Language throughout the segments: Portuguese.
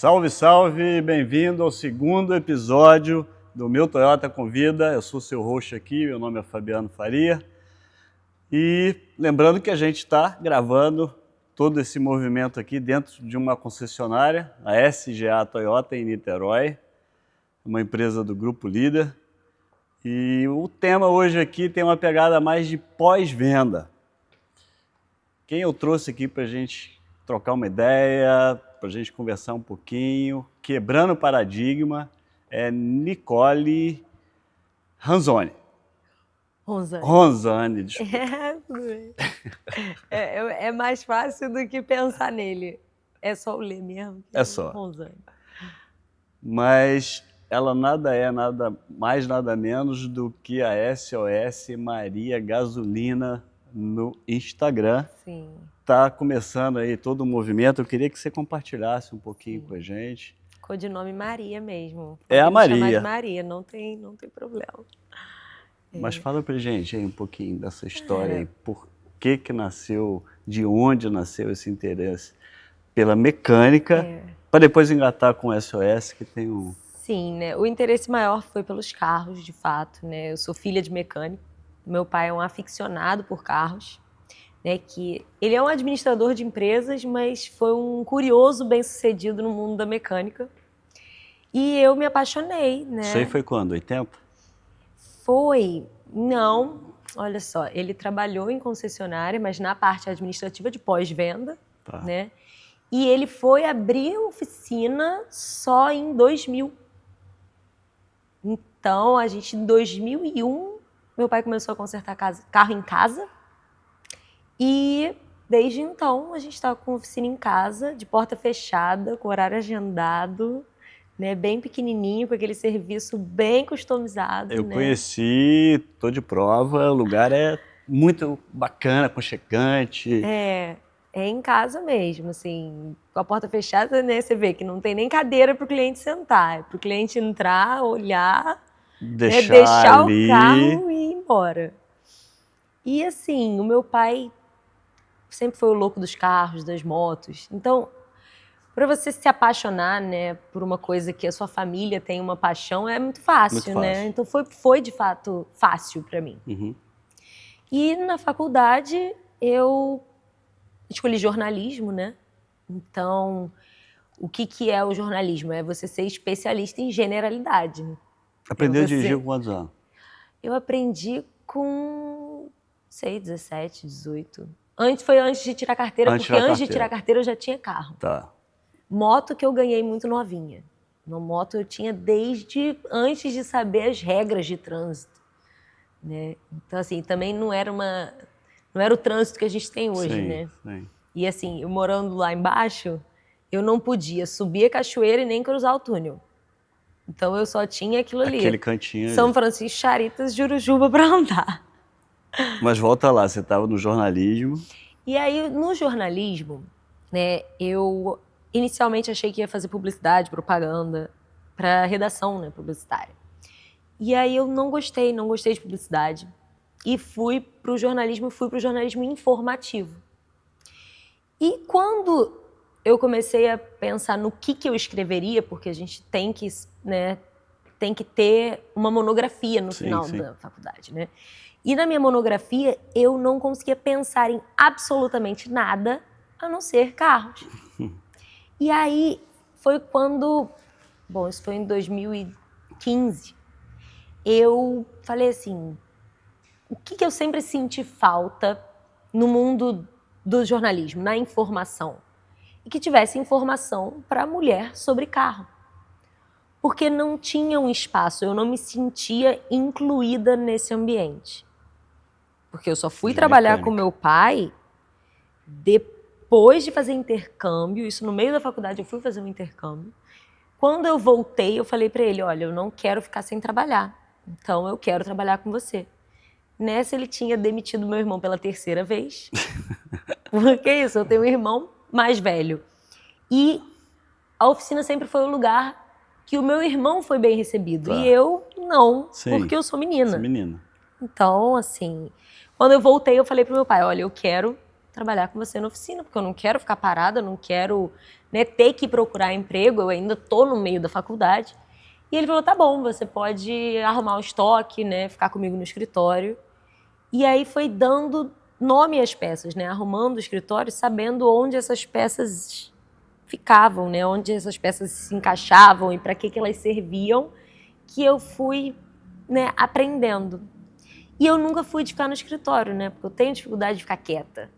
Salve, salve! Bem-vindo ao segundo episódio do Meu Toyota Convida. Eu sou seu host aqui, meu nome é Fabiano Faria. E lembrando que a gente está gravando todo esse movimento aqui dentro de uma concessionária, a SGA Toyota em Niterói, uma empresa do Grupo Líder. E o tema hoje aqui tem uma pegada mais de pós-venda. Quem eu trouxe aqui para a gente trocar uma ideia, para a gente conversar um pouquinho, quebrando o paradigma, é Nicole Ranzoni. Ronzani, desculpa. É mais fácil do que pensar nele. É só o ler mesmo. É só. Ronzani. Mas ela nada mais, nada menos do que a SOS Maria Gasolina no Instagram. Sim. Tá começando aí todo o movimento. Eu queria que você compartilhasse um pouquinho com a gente. Codinome Maria mesmo. É a Pode me Maria. chamar de Maria, não tem problema. Mas fala pra gente aí um pouquinho dessa história aí. Por que nasceu, de onde nasceu esse interesse pela mecânica, para depois engatar com o SOS, que tem um... Sim, né? O interesse maior foi pelos carros, de fato, né? Eu sou filha de mecânico. Meu pai é um aficionado por carros, né? Que ele é um administrador de empresas, mas foi um curioso bem-sucedido no mundo da mecânica. E eu me apaixonei, né? Isso aí foi quando? 80? Foi. Não, olha só, ele trabalhou em concessionária, mas na parte administrativa de pós-venda, né? E ele foi abrir oficina só em 2000. Então, em 2001, meu pai começou a consertar carro em casa. E desde então, a gente está com oficina em casa, de porta fechada, com horário agendado, né, bem pequenininho, com aquele serviço bem customizado. Eu né? conheci, tô de prova, o lugar é muito bacana, aconchegante. É em casa mesmo, assim, com a porta fechada, né, você vê que não tem nem cadeira para o cliente sentar, é para o cliente entrar, olhar, deixar ali o carro e ir embora. E assim, o meu pai sempre foi o louco dos carros, das motos, então... Para você se apaixonar, né, por uma coisa que a sua família tem uma paixão, é muito fácil, né? Então foi de fato fácil para mim. Uhum. E na faculdade eu escolhi jornalismo, né? Então, o que é o jornalismo? É você ser especialista em generalidade. Aprendeu a dirigir com quantos anos? Eu aprendi com, 17, 18. Foi antes de tirar carteira, porque antes de tirar carteira eu já tinha carro. Tá. Moto que eu ganhei muito novinha. No moto eu tinha desde antes de saber as regras de trânsito, né? Então assim, também não era o trânsito que a gente tem hoje, né? Sim. E assim, eu morando lá embaixo, eu não podia subir a cachoeira e nem cruzar o túnel. Então eu só tinha aquilo ali. Aquele cantinho ali. São Francisco, Charitas, Jurujuba para andar. Mas volta lá, você estava no jornalismo. E aí, no jornalismo, né, eu inicialmente achei que ia fazer publicidade, propaganda, para redação, né, publicitária. E aí eu não gostei de publicidade. E fui para o jornalismo informativo. E quando eu comecei a pensar no que eu escreveria, porque a gente tem que ter uma monografia no final da faculdade, né? E na minha monografia, eu não conseguia pensar em absolutamente nada a não ser carros. E aí foi quando, isso foi em 2015, eu falei assim, o que eu sempre senti falta no mundo do jornalismo, na informação? E que tivesse informação para a mulher sobre carro. Porque não tinha um espaço, eu não me sentia incluída nesse ambiente. Porque eu só fui trabalhar com meu pai depois de fazer intercâmbio, isso no meio da faculdade eu fui fazer um intercâmbio. Quando eu voltei, eu falei para ele, olha, eu não quero ficar sem trabalhar, então eu quero trabalhar com você. Nessa ele tinha demitido meu irmão pela 3ª vez, porque isso, eu tenho um irmão mais velho. E a oficina sempre foi o lugar que o meu irmão foi bem recebido, e eu não, porque eu sou menina. Você é menina. Então, assim, quando eu voltei, eu falei pro meu pai, olha, eu quero trabalhar com você na oficina, porque eu não quero ficar parada, eu não quero, né, ter que procurar emprego, eu ainda estou no meio da faculdade. E ele falou, tá bom, você pode arrumar o estoque, né, ficar comigo no escritório. E aí foi dando nome às peças, né, arrumando o escritório, sabendo onde essas peças ficavam, né, onde essas peças se encaixavam e para que elas serviam, que eu fui, né, aprendendo. E eu nunca fui de ficar no escritório, né, porque eu tenho dificuldade de ficar quieta.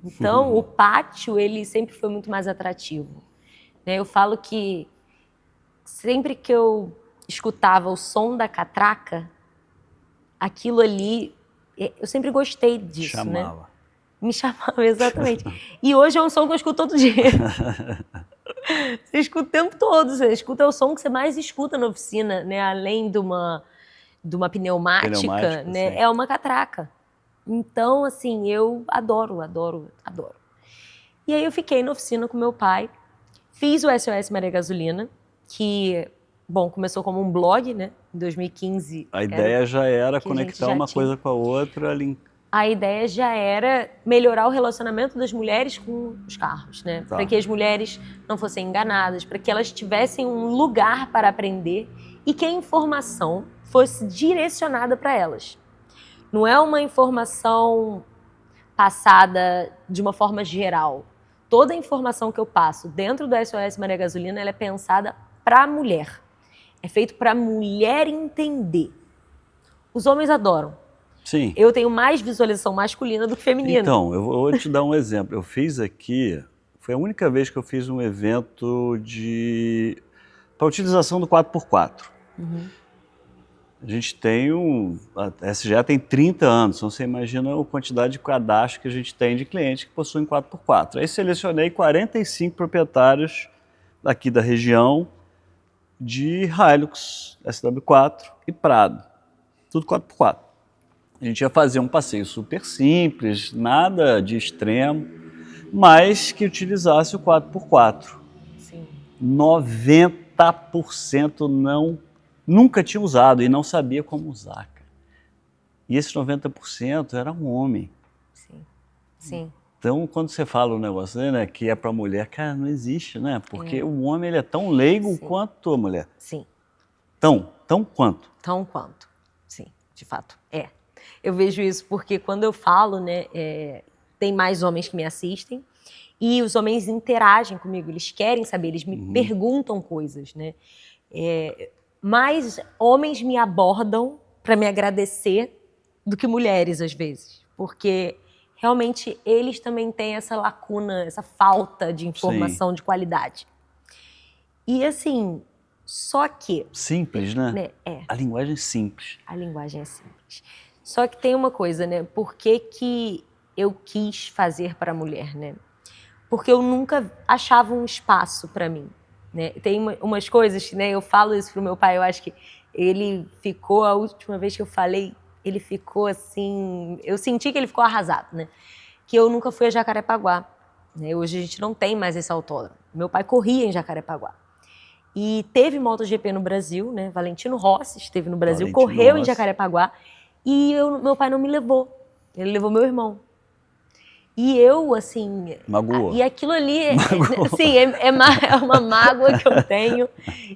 Então, o pátio, ele sempre foi muito mais atrativo. Né, eu falo que sempre que eu escutava o som da catraca, aquilo ali, eu sempre gostei disso, Chamava. né? Me chamava, exatamente. E hoje é um som que eu escuto todo dia. Você escuta o tempo todo, você escuta o som que você mais escuta na oficina, né? Além de uma pneumática, né? Sim. É uma catraca. Então, assim, eu adoro, adoro, adoro. E aí eu fiquei na oficina com meu pai, fiz o SOS Maria Gasolina, que, bom, começou como um blog, né? Em 2015. A ideia já era que a gente conectar já uma tinha. coisa com a outra, A ideia já era melhorar o relacionamento das mulheres com os carros, né? Tá. Para que as mulheres não fossem enganadas, para que elas tivessem um lugar para aprender e que a informação fosse direcionada para elas. Não é uma informação passada de uma forma geral. Toda a informação que eu passo dentro do SOS Maria Gasolina, ela é pensada para a mulher. É feito para a mulher entender. Os homens adoram. Sim. Eu tenho mais visualização masculina do que feminina. Então, eu vou te dar um exemplo. Eu fiz aqui, foi a única vez que eu fiz um evento para utilização do 4x4. A gente tem a SGA tem 30 anos, então você imagina a quantidade de cadastro que a gente tem de clientes que possuem 4x4. Aí selecionei 45 proprietários aqui da região de Hilux, SW4 e Prado, tudo 4x4. A gente ia fazer um passeio super simples, nada de extremo, mas que utilizasse o 4x4. Sim. 90% nunca tinha usado e não sabia como usar. Cara. E esse 90% era um homem. Sim, sim. Então, quando você fala um negócio, né, que é para mulher, cara, não existe, né? Porque o homem ele é tão leigo quanto a mulher. Sim. Tão quanto. Tão quanto. Sim, de fato, é. Eu vejo isso porque quando eu falo, né, tem mais homens que me assistem e os homens interagem comigo, eles querem saber, eles me perguntam coisas, né? Mais homens me abordam para me agradecer do que mulheres, às vezes. Porque realmente eles também têm essa lacuna, essa falta de informação de qualidade. E assim, só que... Simples, né? A linguagem é simples. A linguagem é simples. Só que tem uma coisa, né? Por que eu quis fazer para a mulher, né? Porque eu nunca achava um espaço para mim. Né? Tem umas coisas, né? Eu falo isso pro meu pai, eu acho que ele ficou, a última vez que eu falei, ele ficou assim, eu senti que ele ficou arrasado, né? Que eu nunca fui a Jacarepaguá, né? Hoje a gente não tem mais esse autódromo. Meu pai corria em Jacarepaguá. E teve MotoGP no Brasil, né? Valentino Rossi esteve no Brasil, correu em Jacarepaguá, e meu pai não me levou, ele levou meu irmão. E eu, assim... Magoou. E aquilo ali, assim, é uma mágoa que eu tenho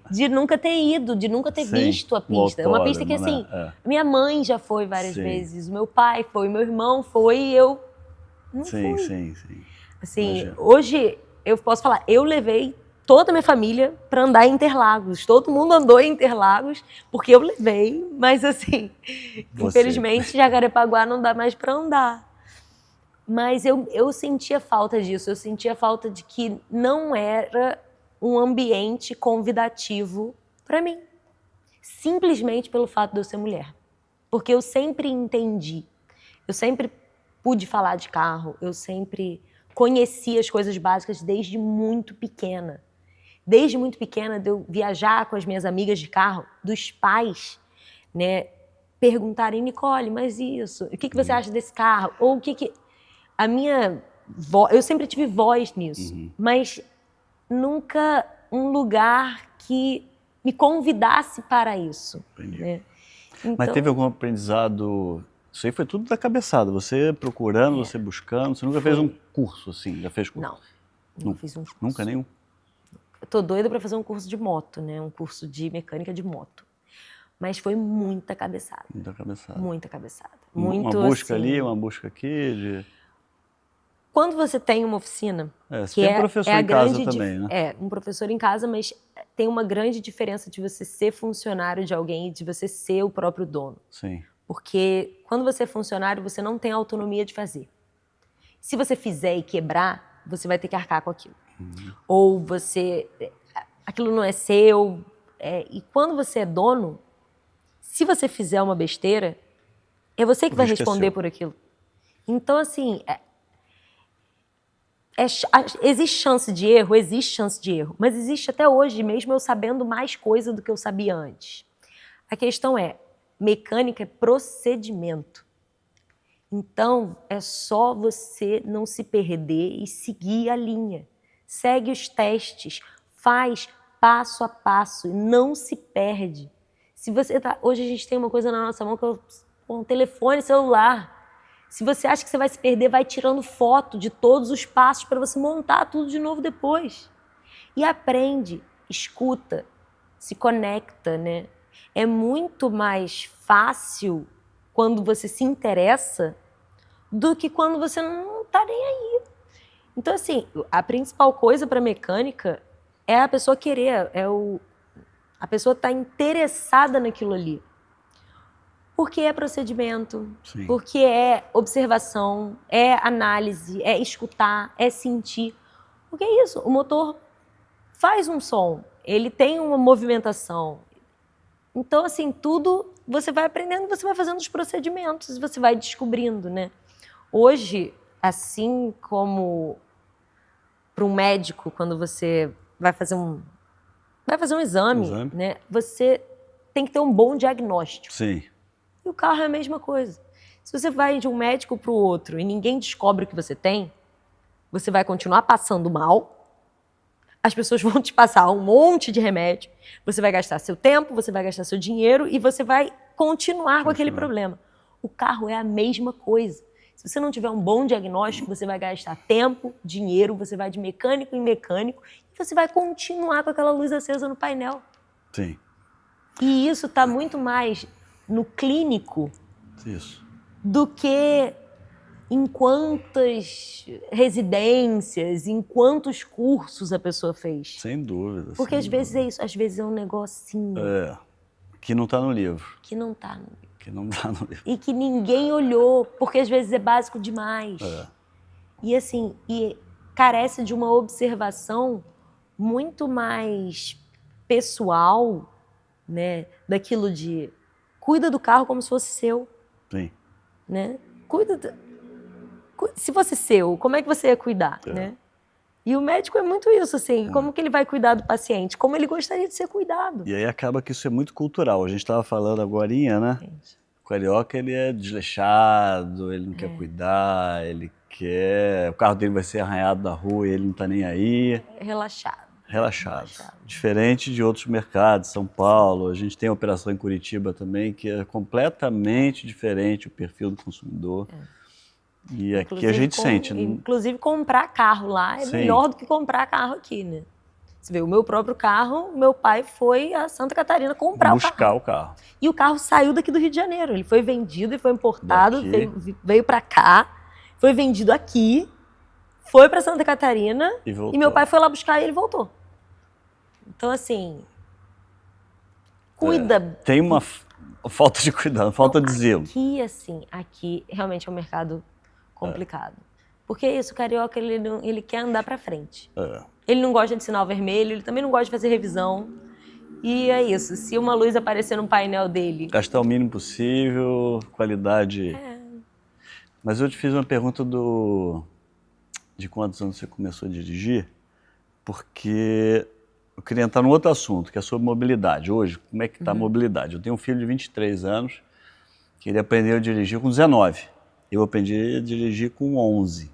de nunca ter ido, de nunca ter visto a pista. É uma pista que, assim, minha mãe já foi várias vezes, o meu pai foi, meu irmão foi, e eu não fui. Sim. Assim, imagina. Hoje, eu posso falar, eu levei toda a minha família para andar em Interlagos. Todo mundo andou em Interlagos, porque eu levei, mas, assim, infelizmente, Jacarepaguá não dá mais para andar. Mas eu sentia falta disso, eu sentia falta de que não era um ambiente convidativo para mim. Simplesmente pelo fato de eu ser mulher. Porque eu sempre entendi, eu sempre pude falar de carro, eu sempre conheci as coisas básicas desde muito pequena. Desde muito pequena, de eu viajar com as minhas amigas de carro, dos pais, né, perguntarem, Nicole, mas isso, o que você acha desse carro? Ou o que... A minha voz, eu sempre tive voz nisso, mas nunca um lugar que me convidasse para isso. Entendi. Né? Então, mas teve algum aprendizado Isso aí foi tudo da cabeçada, você procurando, você buscando, você nunca fez um curso assim, já fez curso? Não, nunca fiz um curso. Nunca nenhum? Eu tô doida para fazer um curso de moto, né? Um curso de mecânica de moto. Mas foi muita cabeçada. Muita cabeçada. Muita cabeçada. Uma busca ali, uma busca aqui. Quando você tem uma oficina, você tem um professor em casa também, né? Um professor em casa, mas tem uma grande diferença de você ser funcionário de alguém e de você ser o próprio dono. Sim. Porque quando você é funcionário, você não tem a autonomia de fazer. Se você fizer e quebrar, você vai ter que arcar com aquilo. Ou aquilo não é seu. E quando você é dono, se você fizer uma besteira, é você que vai responder por aquilo. Então, assim, existe chance de erro, mas existe até hoje, mesmo eu sabendo mais coisa do que eu sabia antes. A questão é, mecânica é procedimento. Então, é só você não se perder e seguir a linha. Segue os testes, faz passo a passo e não se perde. Se você hoje a gente tem uma coisa na nossa mão que é um telefone celular. Se você acha que você vai se perder, vai tirando foto de todos os passos para você montar tudo de novo depois. E aprende, escuta, se conecta, né? É muito mais fácil quando você se interessa do que quando você não está nem aí. Então, assim, a principal coisa para mecânica é a pessoa querer, a pessoa estar interessada naquilo ali. Porque é procedimento, Sim. Porque é observação, é análise, é escutar, é sentir. Porque é isso, o motor faz um som, ele tem uma movimentação. Então, assim, tudo você vai aprendendo, você vai fazendo os procedimentos, você vai descobrindo, né? Hoje, assim como para um médico, quando você vai fazer um exame, né? Você tem que ter um bom diagnóstico. Sim. E o carro é a mesma coisa. Se você vai de um médico para o outro e ninguém descobre o que você tem, você vai continuar passando mal, as pessoas vão te passar um monte de remédio, você vai gastar seu tempo, você vai gastar seu dinheiro e você vai continuar com aquele problema. O carro é a mesma coisa. Se você não tiver um bom diagnóstico, você vai gastar tempo, dinheiro, você vai de mecânico em mecânico e você vai continuar com aquela luz acesa no painel. Sim. E isso está muito mais no clínico do que em quantas residências, em quantos cursos a pessoa fez. Sem dúvida. Porque às vezes é isso, às vezes é um negocinho. Que não está no livro. Que não está no livro. Que não está no livro. E que ninguém olhou, porque às vezes é básico demais. E assim, carece de uma observação muito mais pessoal, né? Daquilo de cuida do carro como se fosse seu. Sim. Né? Se fosse seu, como é que você ia cuidar, né? E o médico é muito isso, assim, como que ele vai cuidar do paciente? Como ele gostaria de ser cuidado. E aí acaba que isso é muito cultural. A gente estava falando agorinha, né? O carioca, ele é desleixado, ele não quer cuidar, ele quer... O carro dele vai ser arranhado da rua e ele não está nem aí. Relaxado. Diferente de outros mercados, São Paulo, a gente tem a operação em Curitiba também, que é completamente diferente o perfil do consumidor. E aqui a gente sente. Inclusive comprar carro lá é melhor do que comprar carro aqui, né? Você vê, o meu próprio carro, meu pai foi a Santa Catarina buscar o carro. E o carro saiu daqui do Rio de Janeiro. Ele foi vendido e foi importado, veio para cá, foi vendido aqui, foi para Santa Catarina e meu pai foi lá buscar e ele voltou. Então, assim, cuida. Tem uma falta de cuidado, falta de zelo. Aqui realmente é um mercado complicado. Porque é isso, o carioca, ele quer andar para frente. Ele não gosta de sinal vermelho, ele também não gosta de fazer revisão. E é isso, se uma luz aparecer no painel dele... Gastar o mínimo possível, qualidade... Mas eu te fiz uma pergunta de quantos anos você começou a dirigir, porque eu queria entrar num outro assunto, que é sobre mobilidade. Hoje, como é que está a mobilidade? Eu tenho um filho de 23 anos, que ele aprendeu a dirigir com 19. Eu aprendi a dirigir com 11.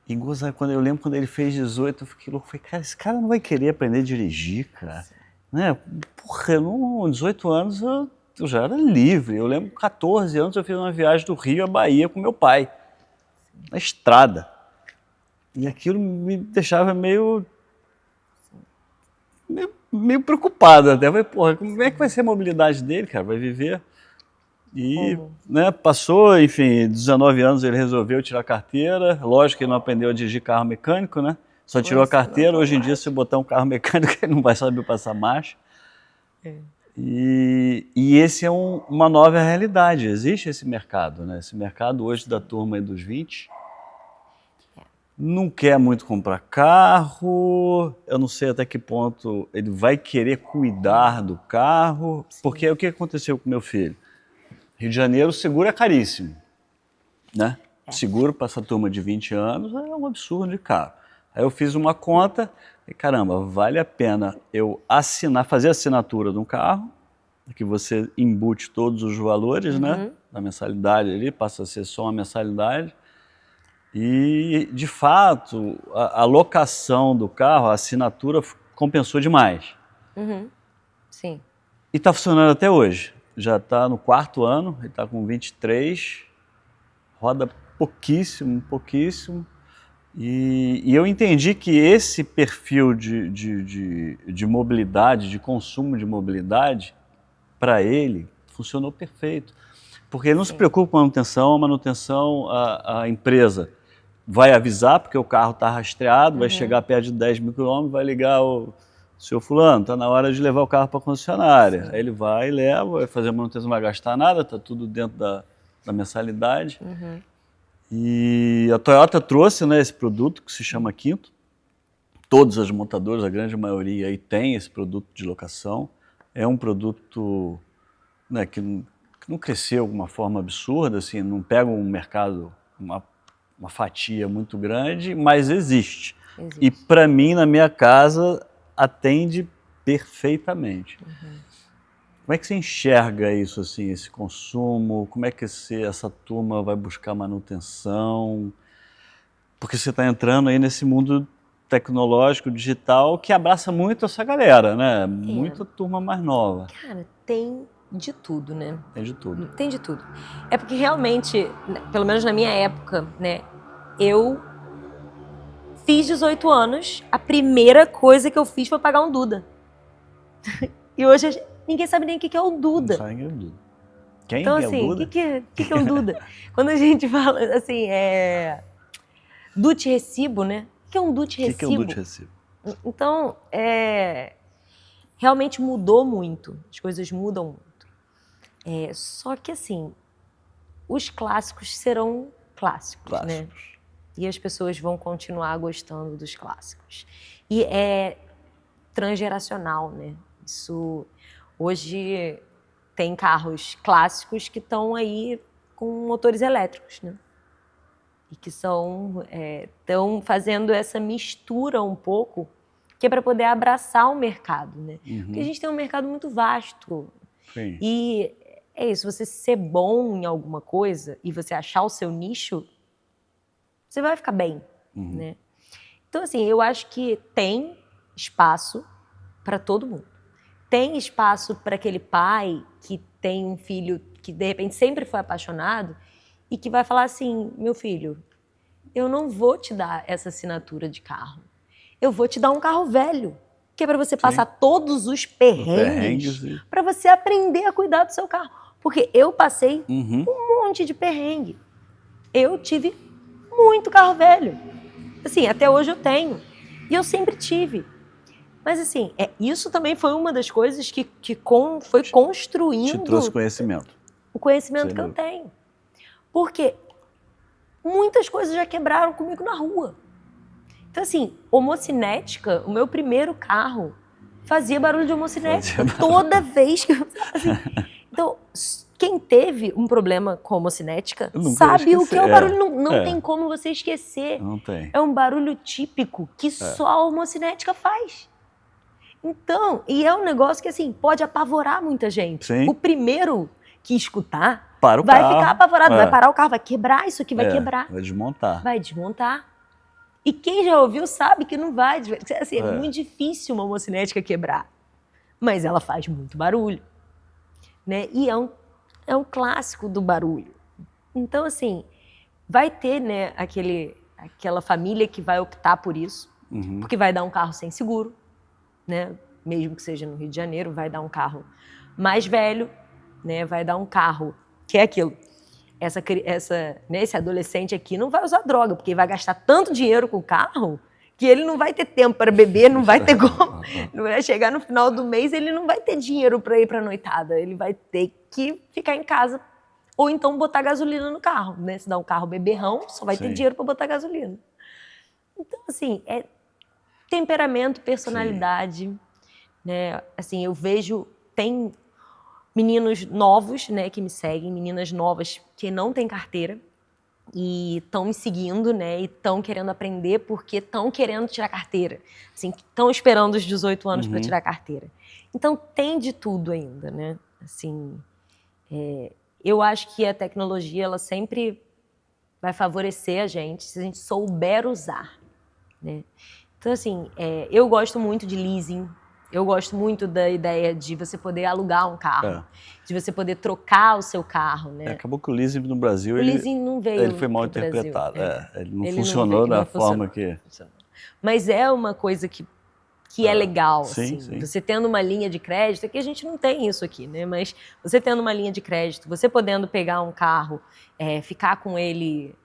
E quando eu lembro quando ele fez 18, eu fiquei louco. Falei, cara, esse cara não vai querer aprender a dirigir, cara. Né? Porra, com 18 anos eu eu já era livre. Eu lembro, com 14 anos, eu fiz uma viagem do Rio à Bahia com meu pai, na estrada. E aquilo me deixava meio preocupado até. Eu falei, porra, como é que vai ser a mobilidade dele, cara? Vai viver? E né, passou, enfim, 19 anos ele resolveu tirar a carteira. Lógico que ele não aprendeu a dirigir carro mecânico, né? Só tirou a carteira. Hoje em dia, se botar um carro mecânico, ele não vai saber passar marcha. E esse é uma nova realidade. Existe esse mercado, né? Esse mercado hoje da turma aí dos 20 não quer muito comprar carro. Eu não sei até que ponto ele vai querer cuidar do carro. Porque o que aconteceu com meu filho? Rio de Janeiro, o seguro é caríssimo, né? Seguro para essa turma de 20 anos é um absurdo de caro. Aí eu fiz uma conta e, caramba, vale a pena eu fazer a assinatura de um carro, que você embute todos os valores, né? Da mensalidade ali, passa a ser só uma mensalidade. E, de fato, a locação do carro, a assinatura compensou demais. Sim. E está funcionando até hoje. Já está no 4º ano, ele está com 23, roda pouquíssimo. E eu entendi que esse perfil de mobilidade, de consumo de mobilidade, para ele, funcionou perfeito. Porque ele não se preocupa com a manutenção, a empresa vai avisar, porque o carro está rastreado, vai chegar perto de 10 mil quilômetros, vai ligar o seu fulano, está na hora de levar o carro para a concessionária. Aí ele vai, leva, vai fazer a manutenção, não vai gastar nada, está tudo dentro da mensalidade. E a Toyota trouxe, né, esse produto que se chama Quinto. Todas as montadoras, a grande maioria, aí tem esse produto de locação. É um produto, né, que não cresceu de uma forma absurda, assim, não pega um mercado, uma fatia muito grande, mas existe. E para mim, na minha casa, atende perfeitamente. Como é que você enxerga isso, assim, esse consumo? Como é que essa turma vai buscar manutenção? Porque você está entrando aí nesse mundo tecnológico, digital, que abraça muito essa galera, né? Muita turma mais nova. Cara, tem de tudo, né? Tem de tudo. Tem de tudo. É porque realmente, pelo menos na minha época, né, eu fiz 18 anos, a primeira coisa que eu fiz foi pagar um Duda. E hoje ninguém sabe nem o que é o Duda. Não sabe quem é o Duda. Quem então, é assim, o Duda? O que é um Duda? Quando a gente fala, assim, DUT recibo, né? O que é um DUT recibo? O que é um DUT recibo? Então, realmente mudou muito. As coisas mudam muito. Só que, assim, os clássicos serão clássicos, né? E as pessoas vão continuar gostando dos clássicos. E é transgeracional, né? Isso, hoje tem carros clássicos que estão aí com motores elétricos, né? E que estão fazendo essa mistura um pouco, que é para poder abraçar o mercado, né? Porque a gente tem um mercado muito vasto. Sim. E é isso, você ser bom em alguma coisa e você achar o seu nicho, você vai ficar bem, né? Então, assim, eu acho que tem espaço para todo mundo. Tem espaço para aquele pai que tem um filho que, de repente, sempre foi apaixonado e que vai falar assim, meu filho, eu não vou te dar essa assinatura de carro. Eu vou te dar um carro velho, que é para você passar todos os perrengues, para você aprender a cuidar do seu carro. Porque eu passei um monte de perrengue. Eu tive muito carro velho. Assim, até hoje eu tenho. E eu sempre tive. Mas, assim, isso também foi uma das coisas que foi construindo... Te trouxe conhecimento. O conhecimento que eu tenho. Porque muitas coisas já quebraram comigo na rua. Então, assim, homocinética, o meu primeiro carro fazia barulho de homocinética. Toda vez que eu... Assim, então, quem teve um problema com homocinética sabe o que é o barulho. Não tem como você esquecer. Não tem. É um barulho típico que só a homocinética faz. Então, e é um negócio que, assim, pode apavorar muita gente. Sim. O primeiro que escutar vai ficar apavorado, vai parar o carro, vai quebrar isso aqui, vai quebrar. Vai desmontar. Vai desmontar. E quem já ouviu sabe que não vai. Assim, é muito difícil uma homocinética quebrar. Mas ela faz muito barulho. né? E é um clássico do barulho. Então, assim, vai ter, né, aquela família que vai optar por isso, porque vai dar um carro sem seguro, né? Mesmo que seja no Rio de Janeiro, vai dar um carro mais velho, né? Vai dar um carro que é aquilo. Esse adolescente aqui não vai usar droga, porque vai gastar tanto dinheiro com o carro que ele não vai ter tempo para beber, não vai ter como. Não vai chegar no final do mês, ele não vai ter dinheiro para ir para a noitada. Ele vai ter que ficar em casa ou então botar gasolina no carro, né? Se dá um carro beberrão, só vai ter dinheiro para botar gasolina. Então, assim, é temperamento, personalidade, né? Assim, eu vejo, tem meninos novos, né, que me seguem, meninas novas que não têm carteira e estão me seguindo, né, e estão querendo aprender porque estão querendo tirar carteira, assim, estão esperando os 18 anos para tirar carteira. Então tem de tudo ainda, né? Assim, eu acho que a tecnologia ela sempre vai favorecer a gente se a gente souber usar, né? Então assim, eu gosto muito de leasing. Eu gosto muito da ideia de você poder alugar um carro, de você poder trocar o seu carro, né? Acabou que o leasing no Brasil, leasing não veio ele foi mal interpretado. Ele não ele funcionou não da funcionou, forma que... Mas é uma coisa que é legal, sim, assim. sim. Você tendo uma linha de crédito, aqui a gente não tem isso aqui, né? Mas você tendo uma linha de crédito, você podendo pegar um carro, ficar com ele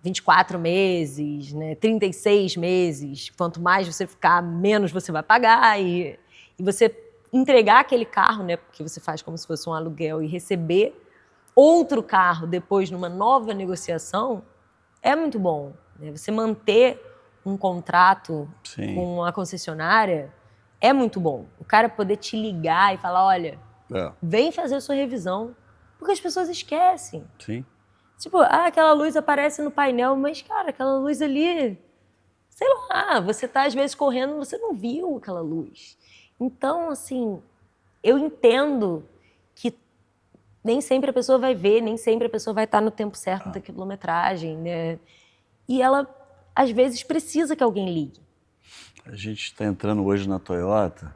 24 meses, né, 36 meses, quanto mais você ficar, menos você vai pagar, e você entregar aquele carro, né, porque você faz como se fosse um aluguel, e receber outro carro depois numa nova negociação, é muito bom, né? Você manter um contrato com a concessionária é muito bom. O cara poder te ligar e falar, olha, vem fazer a sua revisão, porque as pessoas esquecem. Sim. Tipo, aquela luz aparece no painel, mas, cara, aquela luz ali, sei lá, você tá às vezes correndo, você não viu aquela luz. Então, assim, eu entendo que nem sempre a pessoa vai ver, nem sempre a pessoa vai estar no tempo certo da quilometragem, né? E ela, às vezes, precisa que alguém ligue. A gente está entrando hoje na Toyota,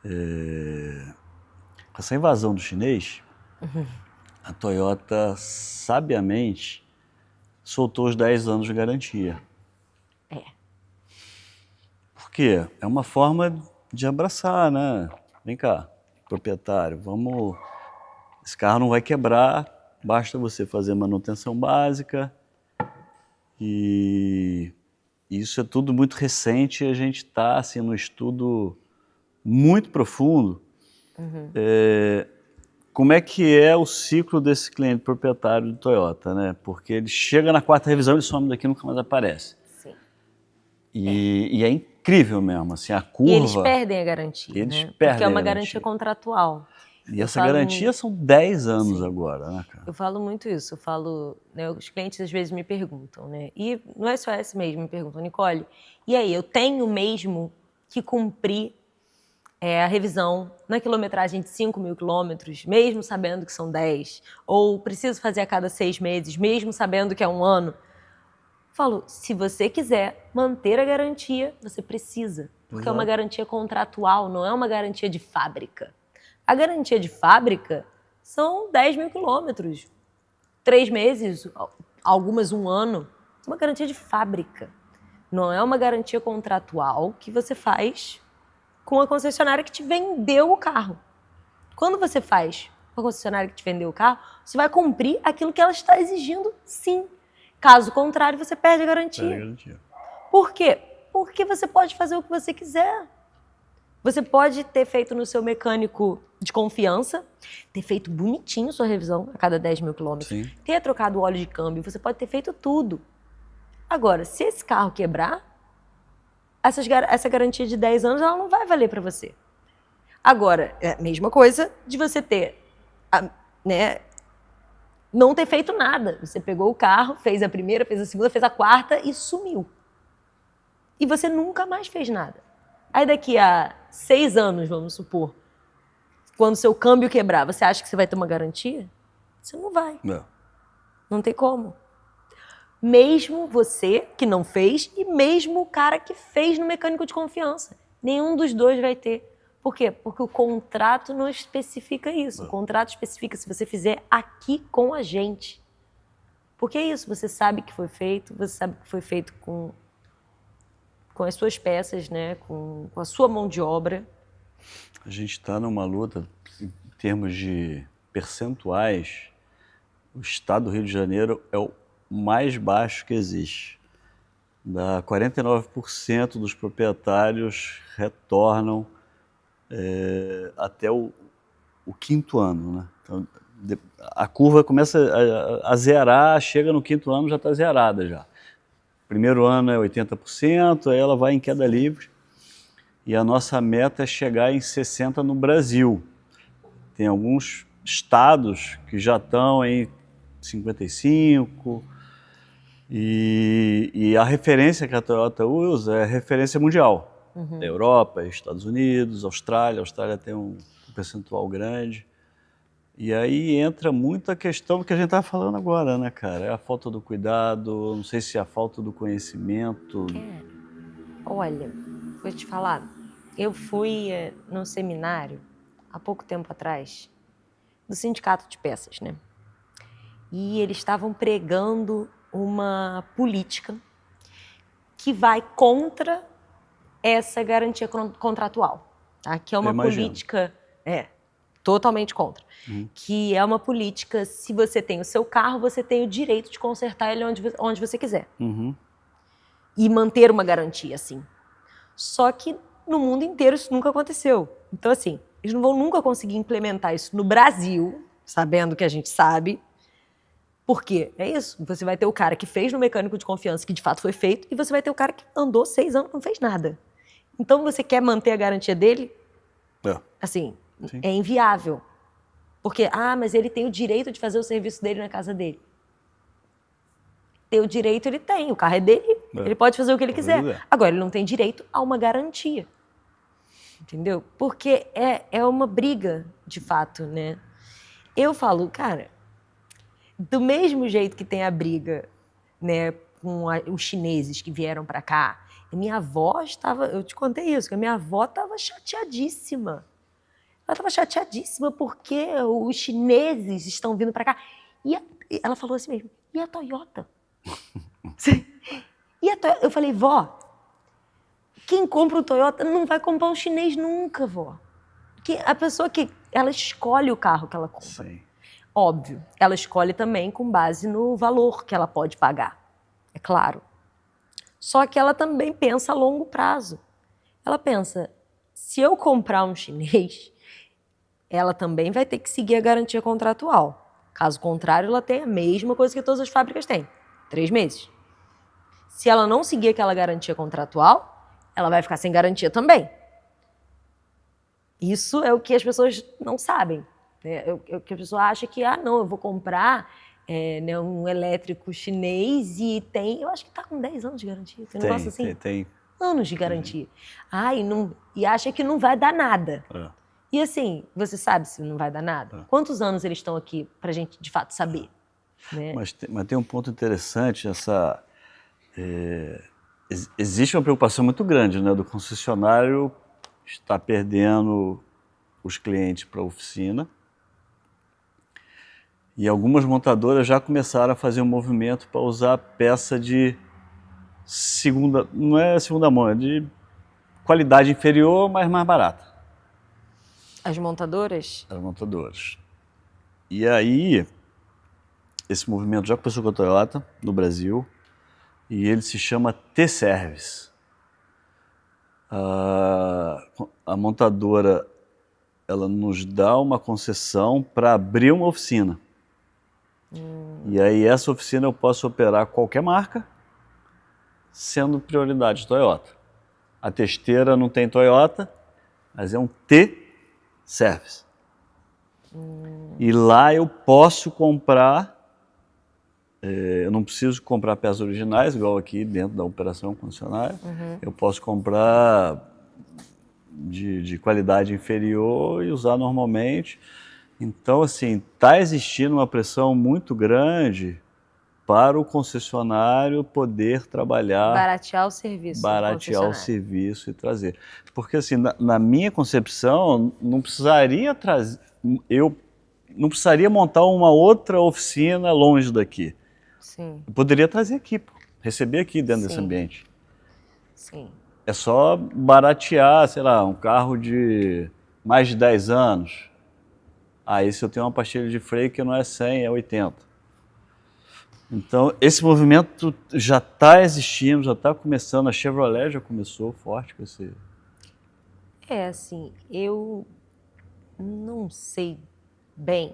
com essa invasão do chinês, a Toyota, sabiamente, soltou os 10 anos de garantia. Por quê? É uma forma de abraçar, né? Vem cá, proprietário, vamos... Esse carro não vai quebrar, basta você fazer manutenção básica. E isso é tudo muito recente, a gente está assim, num estudo muito profundo. Como é que é o ciclo desse cliente proprietário de Toyota, né? Porque ele chega na 4ª revisão, ele some daqui e nunca mais aparece. Sim. E é incrível mesmo, assim, a curva... E eles perdem a garantia, Eles né? perdem porque é uma a garantia contratual. E essa garantia são 10 anos agora, né, cara? Eu falo muito isso, eu falo, né, os clientes às vezes me perguntam, né? E não é só esse mesmo, me perguntam, Nicole, e aí, eu tenho mesmo que cumprir a revisão na quilometragem de 5.000 quilômetros, mesmo sabendo que são 10? Ou preciso fazer a cada 6 meses, mesmo sabendo que é 1 ano? Eu falo, se você quiser manter a garantia, você precisa. Porque é uma garantia contratual, não é uma garantia de fábrica. A garantia de fábrica são 10.000 quilômetros, 3 meses, algumas 1 ano. É uma garantia de fábrica. Não é uma garantia contratual que você faz com a concessionária que te vendeu o carro. Quando você faz com a concessionária que te vendeu o carro, você vai cumprir aquilo que ela está exigindo, sim. Caso contrário, você perde a garantia. Por quê? Porque você pode fazer o que você quiser. Você pode ter feito no seu mecânico de confiança, ter feito bonitinho sua revisão a cada 10.000 quilômetros, ter trocado o óleo de câmbio, você pode ter feito tudo. Agora, se esse carro quebrar, essa garantia de 10 anos ela não vai valer para você. Agora, é a mesma coisa de você ter, né, não ter feito nada. Você pegou o carro, fez a primeira, fez a segunda, fez a 4ª e sumiu. E você nunca mais fez nada. Aí daqui a 6 anos, vamos supor, quando seu câmbio quebrar, você acha que você vai ter uma garantia? Você não vai. Não tem como. Mesmo você que não fez e mesmo o cara que fez no mecânico de confiança. Nenhum dos dois vai ter. Por quê? Porque o contrato não especifica isso. O contrato especifica se você fizer aqui com a gente. Porque é isso, você sabe que foi feito, você sabe que foi feito com as suas peças, né? Com a sua mão de obra. A gente está numa luta, em termos de percentuais, o estado do Rio de Janeiro é o mais baixo que existe. 49% dos proprietários retornam até o quinto ano, né? Então, a curva começa a zerar, chega no quinto ano, já está zerada já. Primeiro ano é 80%, aí ela vai em queda livre. E a nossa meta é chegar em 60% no Brasil. Tem alguns estados que já estão em 55%. E a referência que a Toyota usa é referência mundial. Europa, Estados Unidos, Austrália. A Austrália tem um percentual grande. E aí entra muito a questão do que a gente está falando agora, né, cara? É a falta do cuidado, não sei se é a falta do conhecimento. Olha, vou te falar, eu fui num seminário, há pouco tempo atrás, do Sindicato de Peças, né? E eles estavam pregando uma política que vai contra essa garantia contratual, tá? Que é uma política... totalmente contra. Que é uma política, se você tem o seu carro, você tem o direito de consertar ele onde você quiser. E manter uma garantia, assim. Só que no mundo inteiro isso nunca aconteceu. Então, assim, eles não vão nunca conseguir implementar isso no Brasil, sabendo que a gente sabe. Por quê? É isso. Você vai ter o cara que fez no mecânico de confiança, que de fato foi feito, e você vai ter o cara que andou 6 anos e não fez nada. Então, você quer manter a garantia dele? Assim, sim, é inviável. Porque, mas ele tem o direito de fazer o serviço dele na casa dele. Ter o direito ele tem, o carro é dele, ele pode fazer o que ele quiser. Agora, ele não tem direito a uma garantia. Entendeu? Porque é uma briga, de fato, né? Eu falo, cara, do mesmo jeito que tem a briga, né, com os chineses que vieram para cá, a minha avó estava, eu te contei isso, que a minha avó estava chateadíssima. Ela estava chateadíssima porque os chineses estão vindo para cá. E ela falou assim mesmo, e a Toyota? Eu falei, vó, quem compra o Toyota não vai comprar um chinês nunca, vó. Que a pessoa que ela escolhe o carro que ela compra. Sim. Óbvio, ela escolhe também com base no valor que ela pode pagar, é claro. Só que ela também pensa a longo prazo. Ela pensa, se eu comprar um chinês, ela também vai ter que seguir a garantia contratual. Caso contrário, ela tem a mesma coisa que todas as fábricas têm, 3 meses. Se ela não seguir aquela garantia contratual, ela vai ficar sem garantia também. Isso é o que as pessoas não sabem. É o que a pessoa acha que, não, eu vou comprar um elétrico chinês e tem, eu acho que está com 10 anos de garantia. Tem um negócio assim? Tem anos de garantia. E acha que não vai dar nada. E assim, você sabe se não vai dar nada? Quantos anos eles estão aqui pra gente, de fato, saber? Né? Mas tem um ponto interessante, existe uma preocupação muito grande, né, do concessionário estar perdendo os clientes para a oficina. E algumas montadoras já começaram a fazer um movimento para usar peça de segunda, não é segunda mão, é de qualidade inferior, mas mais barata. As montadoras? As montadoras. E aí, esse movimento já começou com a Toyota no Brasil e ele se chama T-Service. A montadora, ela nos dá uma concessão para abrir uma oficina. E aí essa oficina eu posso operar qualquer marca, sendo prioridade Toyota. A testeira não tem Toyota, mas é um T-Service. E lá eu posso comprar, eu não preciso comprar peças originais, igual aqui dentro da operação concessionária. Eu posso comprar de qualidade inferior e usar normalmente. Então, assim, está existindo uma pressão muito grande para o concessionário poder trabalhar, Baratear o serviço. baratear o serviço e trazer. Porque, assim, na minha concepção, não precisaria trazer, eu não precisaria montar uma outra oficina longe daqui. Sim. Eu poderia trazer aqui, receber aqui dentro Sim. desse ambiente. Sim. É só baratear, sei lá, um carro de mais de 10 anos. Aí se eu tenho uma pastilha de freio que não é 100, é 80. Então, esse movimento já está existindo, já está começando. A Chevrolet já começou forte com esse... Assim, eu não sei bem.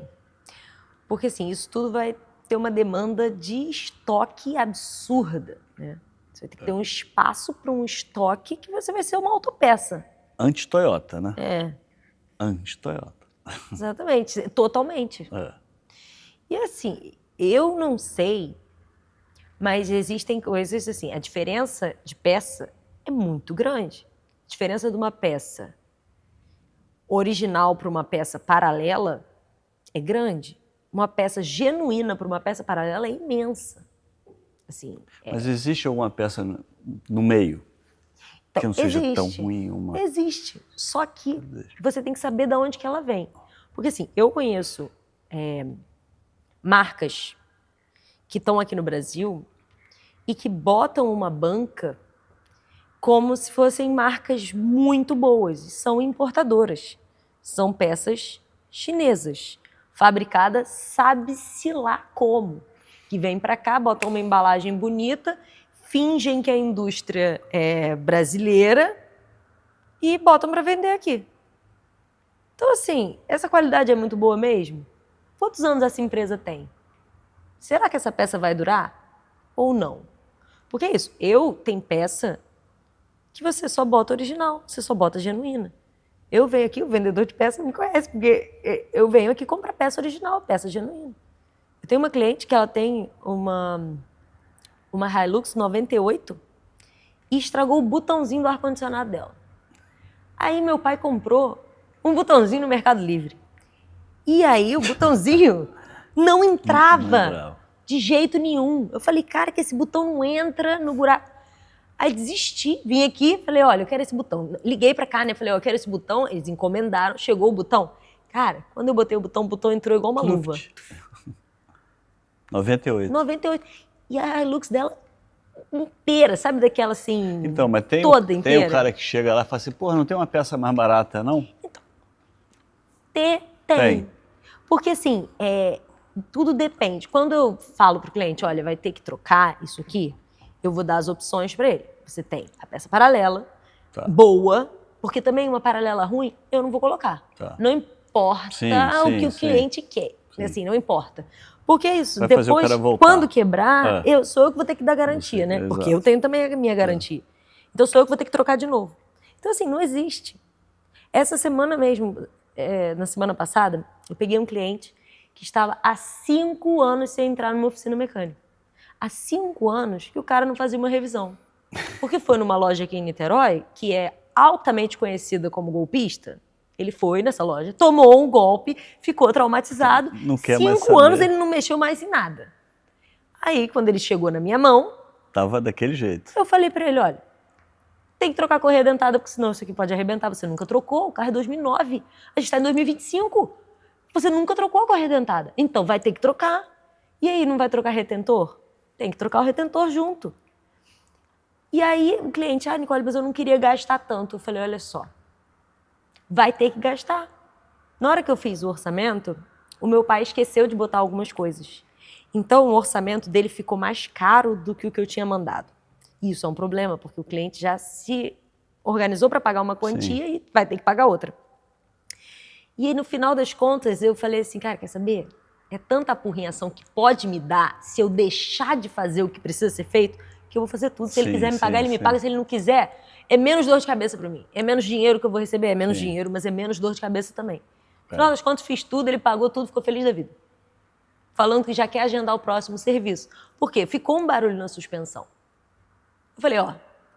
Porque, assim, isso tudo vai ter uma demanda de estoque absurda, né? Você vai ter que ter um espaço para um estoque que você vai ser uma autopeça. Anti-Toyota, né? É. Anti-Toyota. Exatamente, totalmente. É. E assim, eu não sei, mas existem coisas assim, a diferença de peça é muito grande. A diferença de uma peça original para uma peça paralela é grande. Uma peça genuína para uma peça paralela é imensa. Assim, Mas existe alguma peça no meio que não seja tão ruim? Existe, só que você tem que saber de onde que ela vem. Porque assim, eu conheço marcas que estão aqui no Brasil e que botam uma banca como se fossem marcas muito boas. São importadoras. São peças chinesas, fabricadas sabe-se lá como. Que vem para cá, botam uma embalagem bonita, fingem que a indústria é brasileira e botam para vender aqui. Então, assim, essa qualidade é muito boa mesmo? Quantos anos essa empresa tem? Será que essa peça vai durar ou não? Porque é isso, tem peça que você só bota original, você só bota genuína. Eu venho aqui, o vendedor de peça me conhece, porque eu venho aqui comprar peça original, peça genuína. Eu tenho uma cliente que ela tem uma Hilux 98 e estragou o botãozinho do ar-condicionado dela. Aí meu pai comprou um botãozinho no Mercado Livre. E aí o botãozinho não entrava de jeito nenhum. Eu falei, cara, que esse botão não entra no buraco. Aí desisti, vim aqui, falei, olha, eu quero esse botão. Liguei pra cá, né? Falei, eu quero esse botão. Eles encomendaram, chegou o botão. Cara, quando eu botei o botão entrou igual uma luva. 98. 98. E a Hilux dela inteira, sabe daquela assim, então, mas toda inteira? Tem o cara que chega lá e fala assim, pô, não tem uma peça mais barata, não? Então, tem. Porque assim, tudo depende. Quando eu falo pro cliente, olha, vai ter que trocar isso aqui, eu vou dar as opções para ele. Você tem a peça paralela, boa, porque também uma paralela ruim, eu não vou colocar. Não importa o que o cliente quer. Assim, não importa. Porque é isso, vai depois, quando quebrar, sou eu que vou ter que dar garantia, né? Exato. Porque eu tenho também a minha garantia. Então sou eu que vou ter que trocar de novo. Então assim, não existe. Essa semana mesmo, na semana passada, eu peguei um cliente que estava há 5 anos sem entrar numa oficina mecânica. Há 5 anos que o cara não fazia uma revisão. Porque foi numa loja aqui em Niterói, que é altamente conhecida como golpista. Ele foi nessa loja, tomou um golpe, ficou traumatizado. Não quer mais saber. 5 anos ele não mexeu mais em nada. Aí, quando ele chegou na minha mão... Tava daquele jeito. Eu falei pra ele, olha, tem que trocar a correia dentada, porque senão isso aqui pode arrebentar. Você nunca trocou, o carro é 2009. A gente tá em 2025. Você nunca trocou a correia dentada. Então, vai ter que trocar. E aí, não vai trocar retentor? Tem que trocar o retentor junto. E aí, o cliente, Nicole, mas eu não queria gastar tanto. Eu falei, olha só, vai ter que gastar. Na hora que eu fiz o orçamento, o meu pai esqueceu de botar algumas coisas. Então, o orçamento dele ficou mais caro do que o que eu tinha mandado. Isso é um problema, porque o cliente já se organizou para pagar uma quantia e vai ter que pagar outra. E aí, no final das contas, eu falei assim, cara, quer saber? É tanta apurrinhação que pode me dar se eu deixar de fazer o que precisa ser feito, que eu vou fazer tudo. Se ele quiser me pagar, ele me paga. Se ele não quiser, é menos dor de cabeça para mim. É menos dinheiro que eu vou receber, é menos dinheiro, mas é menos dor de cabeça também. No final das contas, fiz tudo, ele pagou tudo, ficou feliz da vida. Falando que já quer agendar o próximo serviço. Por quê? Ficou um barulho na suspensão. Eu falei,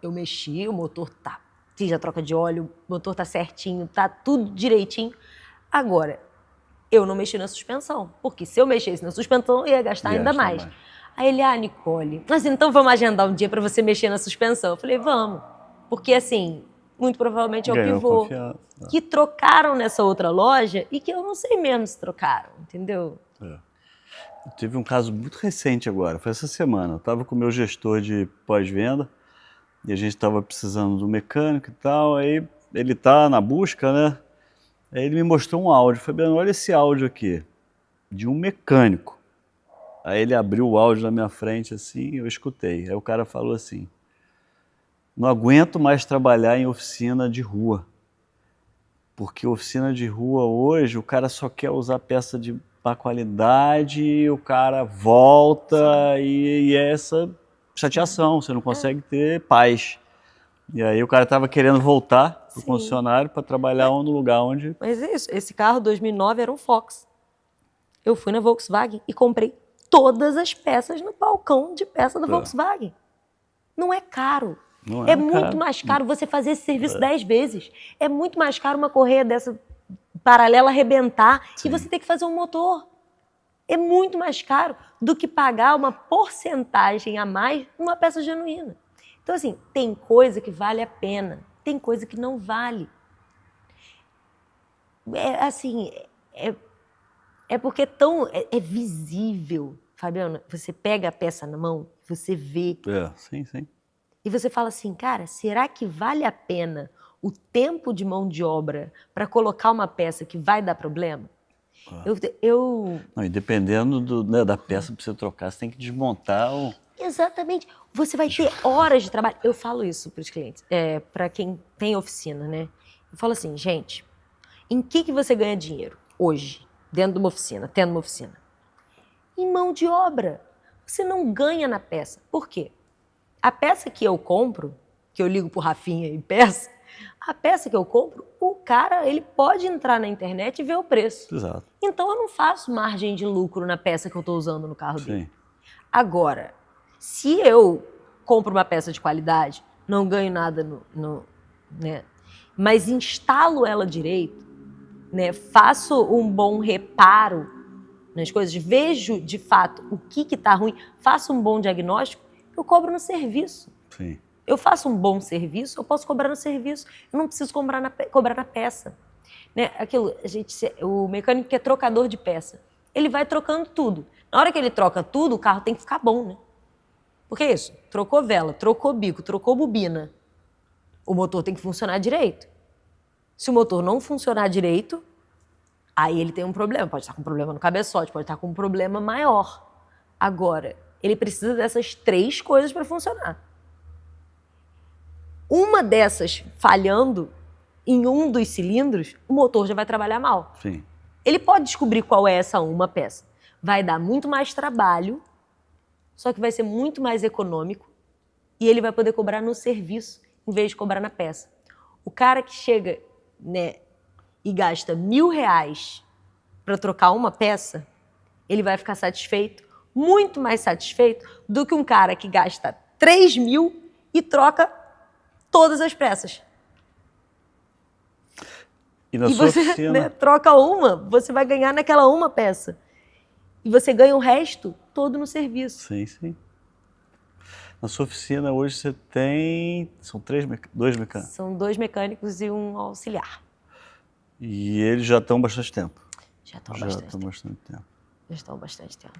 eu mexi, o motor tá, fiz a troca de óleo, o motor tá certinho, tá tudo direitinho. Agora, eu não mexi na suspensão, porque se eu mexesse na suspensão, eu ia gastar ainda mais. Aí ele, Nicole, mas então vamos agendar um dia para você mexer na suspensão. Eu falei, vamos. Porque assim, muito provavelmente é o Ganhou pivô. confiança. Que trocaram nessa outra loja e que eu não sei mesmo se trocaram, entendeu? Eu tive um caso muito recente agora, foi essa semana. Eu estava com o meu gestor de pós-venda e a gente estava precisando de um mecânico e tal, aí ele tá na busca, né? Aí ele me mostrou um áudio. Fabiano, olha esse áudio aqui, de um mecânico. Aí ele abriu o áudio na minha frente assim, eu escutei. Aí o cara falou assim, não aguento mais trabalhar em oficina de rua. Porque oficina de rua hoje, o cara só quer usar peça de má qualidade, o cara volta e é essa chateação, você não consegue ter paz. E aí o cara estava querendo voltar pro concessionário para trabalhar no lugar onde... Mas é isso, esse carro 2009 era um Fox. Eu fui na Volkswagen e comprei todas as peças no balcão de peça da Volkswagen. Não é caro. Não é muito mais caro você fazer esse serviço 10 vezes. É muito mais caro uma correia dessa paralela arrebentar e você ter que fazer um motor. É muito mais caro do que pagar uma porcentagem a mais numa peça genuína. Então, assim, tem coisa que vale a pena, tem coisa que não vale. É porque é visível, Fabiano. Você pega a peça na mão, você vê. Sim. E você fala assim, cara, será que vale a pena o tempo de mão de obra para colocar uma peça que vai dar problema? Não, e dependendo da peça para você trocar, você tem que desmontar o... Exatamente. Você vai ter horas de trabalho. Eu falo isso para os clientes, para quem tem oficina, né? Eu falo assim, gente, em que você ganha dinheiro hoje, dentro de uma oficina, tendo uma oficina? Em mão de obra. Você não ganha na peça. Por quê? A peça que eu compro, que eu ligo pro Rafinha e peço, a peça que eu compro, o cara, ele pode entrar na internet e ver o preço. Exato. Então eu não faço margem de lucro na peça que eu estou usando no carro dele. Agora, se eu compro uma peça de qualidade, não ganho nada né, mas instalo ela direito, né, faço um bom reparo nas coisas, vejo de fato o que está ruim, faço um bom diagnóstico, eu cobro no serviço. Sim. Eu faço um bom serviço, eu posso cobrar no serviço. Eu não preciso cobrar na peça. Né? O mecânico que é trocador de peça, ele vai trocando tudo. Na hora que ele troca tudo, o carro tem que ficar bom, né? Porque é isso, trocou vela, trocou bico, trocou bobina. O motor tem que funcionar direito. Se o motor não funcionar direito, aí ele tem um problema. Pode estar com um problema no cabeçote, pode estar com um problema maior. Agora, ele precisa dessas 3 coisas para funcionar. Uma dessas falhando em um dos cilindros, o motor já vai trabalhar mal. Sim. Ele pode descobrir qual é essa uma peça. Vai dar muito mais trabalho, só que vai ser muito mais econômico e ele vai poder cobrar no serviço em vez de cobrar na peça. O cara que chega, né, e gasta R$1.000 para trocar uma peça, ele vai ficar satisfeito, muito mais satisfeito do que um cara que gasta 3.000 e troca todas as peças. E na sua oficina... Né, troca uma, você vai ganhar naquela uma peça. E você ganha o resto todo no serviço. Sim. Na sua oficina hoje você tem... São 2 mecânicos? São 2 mecânicos e um auxiliar. E eles já estão há bastante tempo? Já estão há bastante tempo. Já estão há bastante tempo.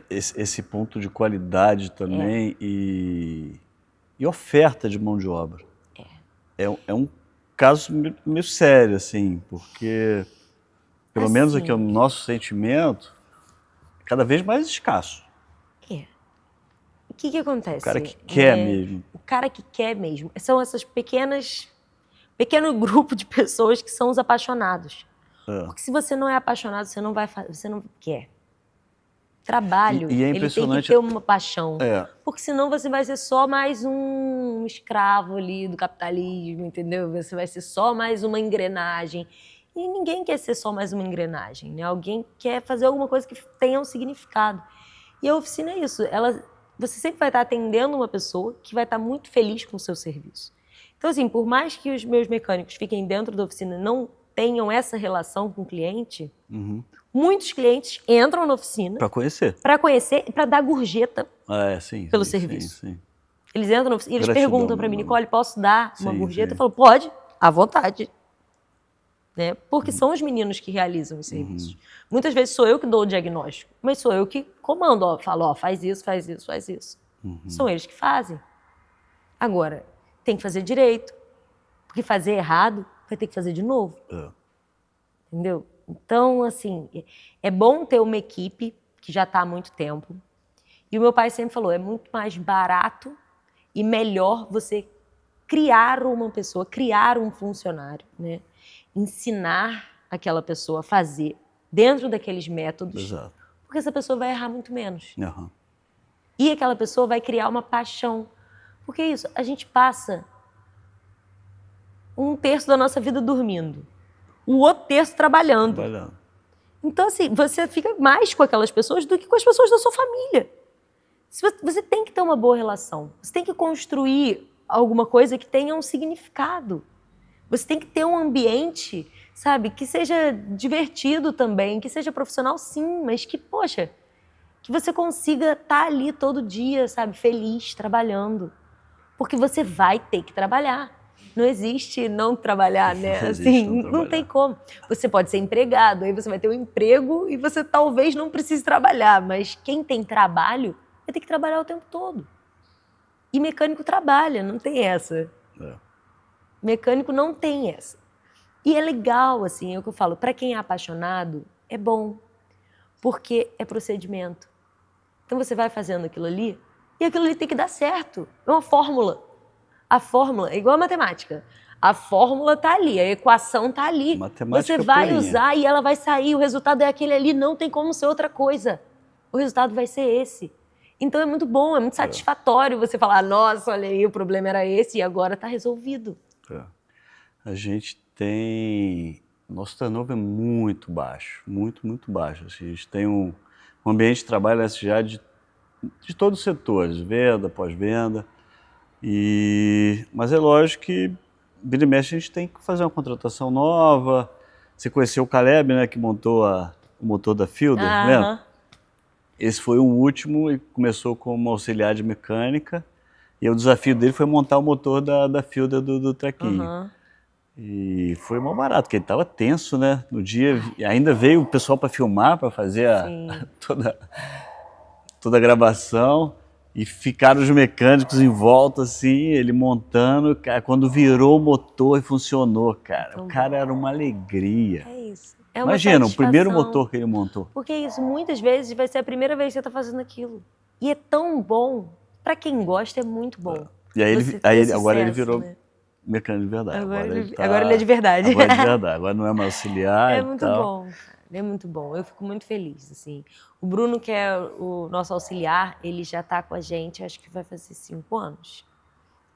Esse ponto de qualidade também e oferta de mão de obra. É um caso meio sério, assim, porque, pelo menos aqui o nosso sentimento, é cada vez mais escasso. O que acontece? O cara que quer mesmo. O cara que quer mesmo. São essas pequeno grupo de pessoas que são os apaixonados. Porque se você não é apaixonado, você não vai fazer, você não quer. Trabalho, e é ele tem que ter uma paixão. Porque senão você vai ser só mais um escravo ali do capitalismo, entendeu? Você vai ser só mais uma engrenagem. E ninguém quer ser só mais uma engrenagem, né? Alguém quer fazer alguma coisa que tenha um significado. E a oficina é isso. Você sempre vai estar atendendo uma pessoa que vai estar muito feliz com o seu serviço. Então, assim, por mais que os meus mecânicos fiquem dentro da oficina e não tenham essa relação com o cliente, Uhum. muitos clientes entram na oficina Para conhecer. para conhecer e para dar gorjeta Sim. pelo sim, serviço. Sim. Eles entram na oficina e eles Gratidão, perguntam para mim, Nicole, posso dar uma Sim, gorjeta? sim. Eu falo, pode, à vontade. Né? Porque são os meninos que realizam os serviços. Muitas vezes sou eu que dou o diagnóstico, mas sou eu que comando, ó, falo, ó, faz isso, faz isso, faz isso. São eles que fazem. Agora, tem que fazer direito, porque fazer errado vai ter que fazer de novo. Entendeu? Então, assim, é bom ter uma equipe que já está há muito tempo. E o meu pai sempre falou, é muito mais barato e melhor você criar uma pessoa, criar um funcionário, né? Ensinar aquela pessoa a fazer dentro daqueles métodos, Exato. porque essa pessoa vai errar muito menos. Uhum. E aquela pessoa vai criar uma paixão. Porque é isso, a gente passa 1/3 da nossa vida dormindo, o outro terço trabalhando. Então, assim, você fica mais com aquelas pessoas do que com as pessoas da sua família. Você tem que ter uma boa relação. Você tem que construir alguma coisa que tenha um significado. Você tem que ter um ambiente, sabe, que seja divertido também, que seja profissional, sim, mas que, poxa, que você consiga estar ali todo dia, sabe, feliz, trabalhando. Porque você vai ter que trabalhar. Não existe não trabalhar, né? Assim, não tem como. Você pode ser empregado, aí você vai ter um emprego e você talvez não precise trabalhar, mas quem tem trabalho vai ter que trabalhar o tempo todo. E mecânico trabalha, não tem essa. Mecânico não tem essa. E é legal, assim, é o que eu falo, para quem é apaixonado, é bom, porque é procedimento. Então você vai fazendo aquilo ali, e aquilo ali tem que dar certo. É uma fórmula. A fórmula é igual a matemática. A fórmula tá ali, a equação tá ali. Matemática você vai purinha. usar e ela vai sair, o resultado é aquele ali, não tem como ser outra coisa. O resultado vai ser esse. Então é muito bom, é muito satisfatório você falar, nossa, olha aí, o problema era esse e agora tá resolvido. A gente tem... Nosso turnover é muito baixo, muito, muito baixo. Assim, a gente tem um ambiente de trabalho na SGA de todos os setores, venda, pós-venda. Mas é lógico que, vira e mexe, a gente tem que fazer uma contratação nova. Você conheceu o Caleb, né, que montou o motor da Fielder, lembra? Esse foi o último e começou como auxiliar de mecânica. E o desafio dele foi montar o motor da Fielder do trequinho. E foi mal barato, porque ele estava tenso, né? No dia, ainda veio o pessoal para filmar, para fazer toda a gravação. E ficaram os mecânicos em volta, assim, ele montando. Cara, quando virou o motor e funcionou, cara. O cara era uma alegria. É isso. É uma Imagina, o primeiro satisfação. motor que ele montou. Porque é isso, muitas vezes vai ser a primeira vez que você está fazendo aquilo. E é tão bom. Para quem gosta, é muito bom. E aí, Você ter sucesso, agora ele virou né? mecânico de verdade. Agora ele é de verdade. Agora é de verdade. Agora não é mais auxiliar É e muito tal. bom, cara. É muito bom. Eu fico muito feliz, assim. O Bruno, que é o nosso auxiliar, ele já está com a gente, acho que vai fazer 5 anos.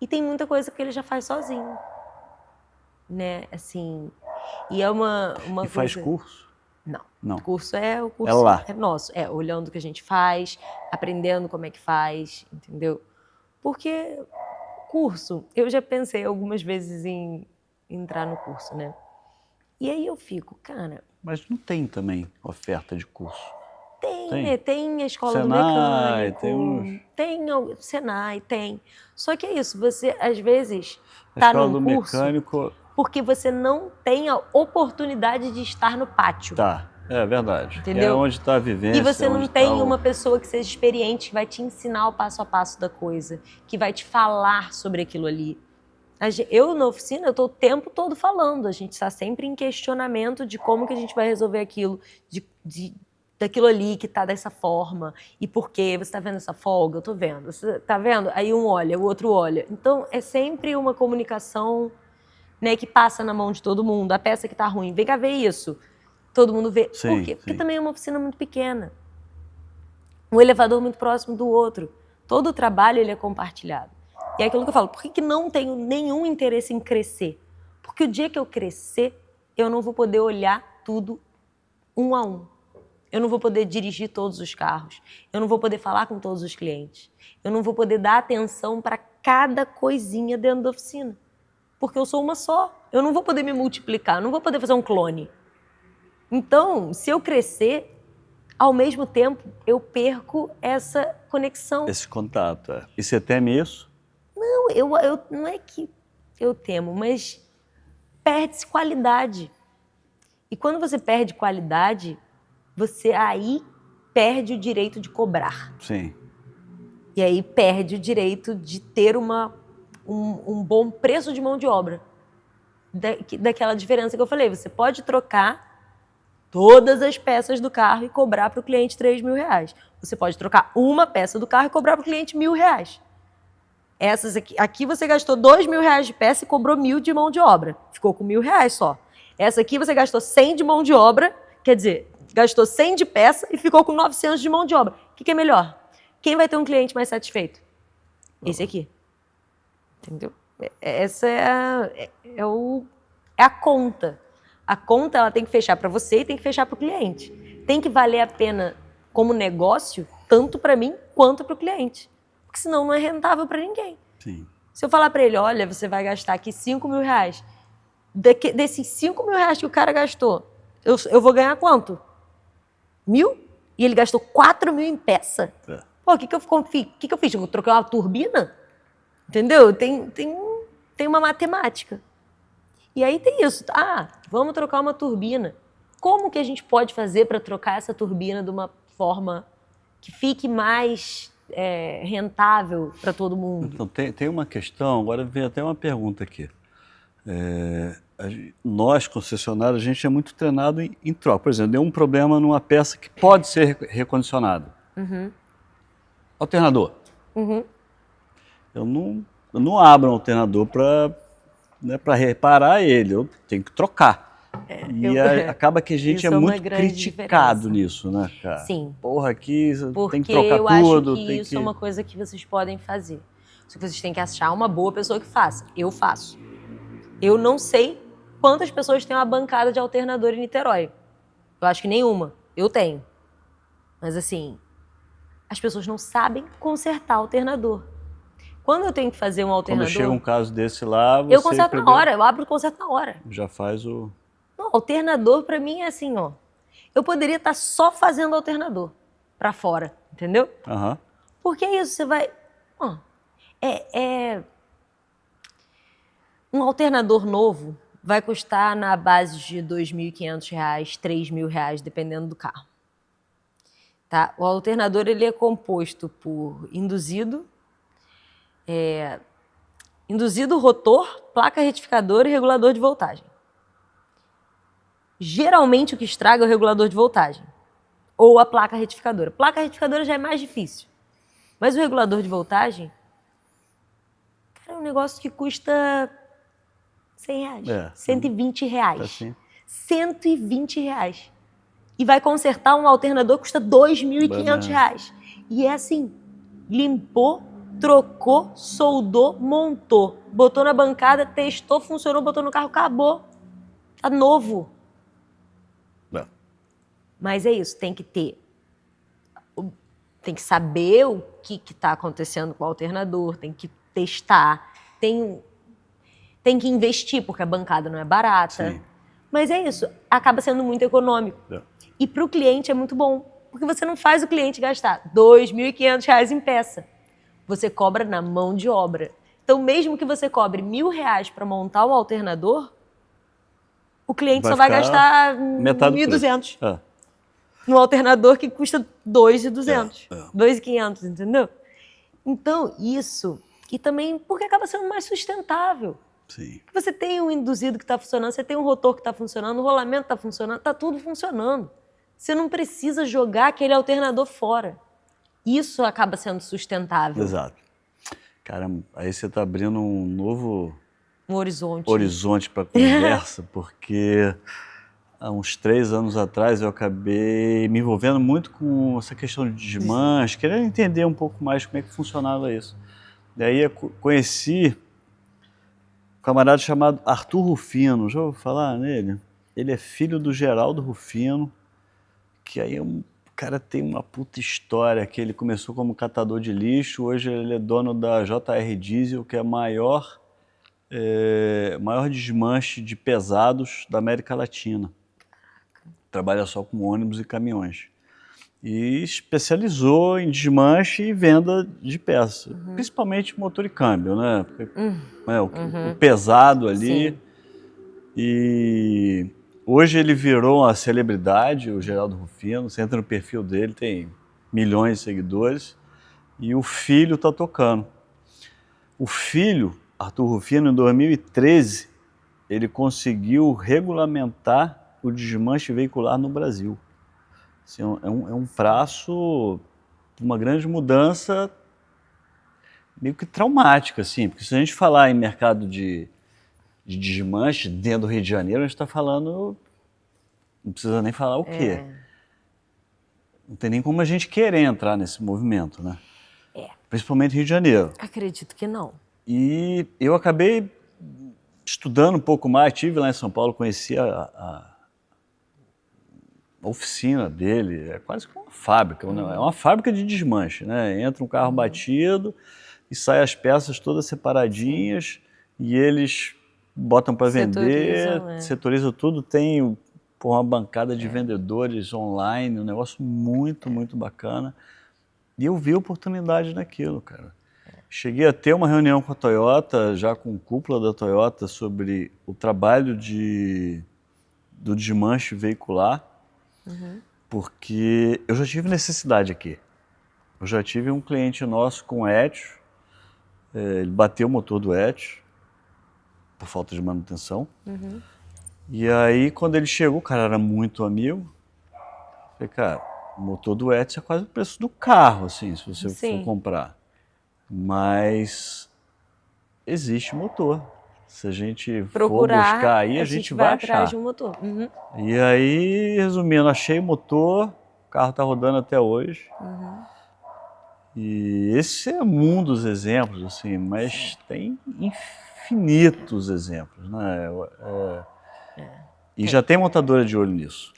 E tem muita coisa que ele já faz sozinho. Né? Assim, e é uma coisa... faz curso? Não. O curso é lá. É nosso. É olhando o que a gente faz, aprendendo como é que faz, entendeu? Porque curso, eu já pensei algumas vezes em entrar no curso, né? E aí eu fico, cara... Mas não tem também oferta de curso? Tem, né? Tem a escola Senai, do mecânico, tem o Senai, tem. Só que é isso, você às vezes está num curso mecânico... porque você não tem a oportunidade de estar no pátio. É verdade. Entendeu? É onde está a vivência. E você não tem uma pessoa que seja experiente, que vai te ensinar o passo a passo da coisa, que vai te falar sobre aquilo ali. Eu, na oficina, eu estou o tempo todo falando. A gente está sempre em questionamento de como que a gente vai resolver aquilo, daquilo ali que está dessa forma. E por quê? Você está vendo essa folga? Eu estou vendo. Você está vendo? Aí um olha, o outro olha. Então, é sempre uma comunicação, né, que passa na mão de todo mundo. A peça que está ruim, vem cá ver isso. Todo mundo vê. Sim, por quê? Porque também é uma oficina muito pequena. Um elevador muito próximo do outro. Todo o trabalho ele é compartilhado. E é aquilo que eu falo, por que não tenho nenhum interesse em crescer? Porque o dia que eu crescer, eu não vou poder olhar tudo um a um. Eu não vou poder dirigir todos os carros. Eu não vou poder falar com todos os clientes. Eu não vou poder dar atenção para cada coisinha dentro da oficina. Porque eu sou uma só. Eu não vou poder me multiplicar, não vou poder fazer um clone. Então, se eu crescer, ao mesmo tempo, eu perco essa conexão. Esse contato. É. E você teme isso? Não, não é que eu temo, mas perde-se qualidade. E quando você perde qualidade, você aí perde o direito de cobrar. Sim. E aí perde o direito de ter um bom preço de mão de obra. Daquela diferença que eu falei, você pode trocar todas as peças do carro e cobrar para o cliente R$3.000. Você pode trocar uma peça do carro e cobrar para o cliente R$1.000. Essas aqui você gastou R$2.000 de peça e cobrou 1.000 de mão de obra. Ficou com R$1.000 só. Essa aqui você gastou 100 de mão de obra, quer dizer, gastou 100 de peça e ficou com 900 de mão de obra. O que é melhor? Quem vai ter um cliente mais satisfeito? Esse aqui. Entendeu? Essa é a conta. A conta ela tem que fechar para você e tem que fechar para o cliente. Tem que valer a pena como negócio, tanto para mim quanto para o cliente. Porque senão não é rentável para ninguém. Sim. Se eu falar para ele, olha, você vai gastar aqui R$5.000, desses R$5.000 que o cara gastou, eu vou ganhar quanto? 1.000? E ele gastou 4.000 em peça. É. Pô, o que eu fiz? Eu troquei uma turbina? Entendeu? Tem uma matemática. E aí tem isso. Vamos trocar uma turbina. Como que a gente pode fazer para trocar essa turbina de uma forma que fique mais rentável para todo mundo? Então, tem uma questão, agora vem até uma pergunta aqui. Nós, concessionários, a gente é muito treinado em troca. Por exemplo, deu um problema numa peça que pode ser recondicionada. Alternador. Eu não abro um alternador para reparar ele, eu tenho que trocar. Acaba que a gente é muito criticado nisso, né, cara? Sim. Porra, aqui Porque tem que trocar eu tudo. acho que isso é uma coisa que vocês podem fazer. Só que vocês têm que achar uma boa pessoa que faça. Eu faço. Eu não sei quantas pessoas têm uma bancada de alternador em Niterói. Eu acho que nenhuma. Eu tenho. Mas assim, as pessoas não sabem consertar alternador. Quando eu tenho que fazer um alternador... Quando chega um caso desse lá, você... Eu conserto na hora, eu abro e conserto na hora. Já faz o... Não, alternador pra mim é assim, ó. Eu poderia estar só fazendo alternador pra fora, entendeu? Porque é isso, você vai... Um alternador novo vai custar na base de R$2.500, R$3.000, dependendo do carro. Tá? O alternador ele é composto por induzido, rotor, placa retificadora e regulador de voltagem. Geralmente o que estraga é o regulador de voltagem ou a placa retificadora. Placa retificadora já é mais difícil, mas o regulador de voltagem, cara, é um negócio que custa R$100, R$120. Assim. R$120. E vai consertar um alternador que custa R$2.500. E é assim, limpou, trocou, soldou, montou, botou na bancada, testou, funcionou, botou no carro, acabou. Tá novo. Mas é isso, tem que saber o que está acontecendo com o alternador, tem que testar, tem que investir, porque a bancada não é barata. Sim. Mas é isso, acaba sendo muito econômico. E para o cliente é muito bom, porque você não faz o cliente gastar R$2.500 em peça. Você cobra na mão de obra. Então, mesmo que você cobre R$1.000 para montar um alternador, o cliente só vai gastar R$1.200. No alternador que custa R$2.200, R$2.500, entendeu? Então, isso... E também porque acaba sendo mais sustentável. Sim. Você tem um induzido que está funcionando, você tem um rotor que está funcionando, o rolamento está funcionando, está tudo funcionando. Você não precisa jogar aquele alternador fora. Isso acaba sendo sustentável. Exato. Cara, aí você está abrindo um novo... horizonte para a conversa, porque... Há uns 3 anos atrás eu acabei me envolvendo muito com essa questão de desmanche, querendo entender um pouco mais como é que funcionava isso. Daí eu conheci um camarada chamado Arthur Rufino, já ouviu falar nele? Ele é filho do Geraldo Rufino, que aí o cara tem uma puta história, que ele começou como catador de lixo, hoje ele é dono da JR Diesel, que é a maior maior desmanche de pesados da América Latina. Trabalha só com ônibus e caminhões. E especializou em desmanche e venda de peças, principalmente motor e câmbio, né? O pesado ali. Sim. E hoje ele virou uma celebridade, o Geraldo Rufino. Você entra no perfil dele, tem milhões de seguidores. E o filho está tocando. O filho, Arthur Rufino, em 2013, ele conseguiu regulamentar o desmanche veicular no Brasil. Assim, é um traço, uma grande mudança meio que traumática, assim, porque se a gente falar em mercado de desmanche dentro do Rio de Janeiro, a gente está falando, não precisa nem falar o quê. Não tem nem como a gente querer entrar nesse movimento, né? Principalmente Rio de Janeiro. Acredito que não. E eu acabei estudando um pouco mais, estive lá em São Paulo, conheci a oficina dele, é quase como uma fábrica, é uma fábrica de desmanche, né? Entra um carro batido e sai as peças todas separadinhas e eles botam para vender, setorizam tudo, tem uma bancada de vendedores online, um negócio muito, muito bacana. E eu vi oportunidade naquilo, cara. Cheguei a ter uma reunião com a Toyota, já com cúpula da Toyota, sobre o trabalho do desmanche veicular, porque eu já tive necessidade aqui. Eu já tive um cliente nosso com Etios, ele bateu o motor do Etios, por falta de manutenção. E aí, quando ele chegou, o cara era muito amigo. Falei, cara, o motor do Etios é quase o preço do carro, assim, se você for comprar. Mas existe motor. Se a gente for buscar aí, a gente vai achar. Atrás de um motor. E aí, resumindo, achei o motor, o carro está rodando até hoje. E esse é um dos exemplos, assim, mas tem infinitos exemplos, né? E já tem montadora de olho nisso.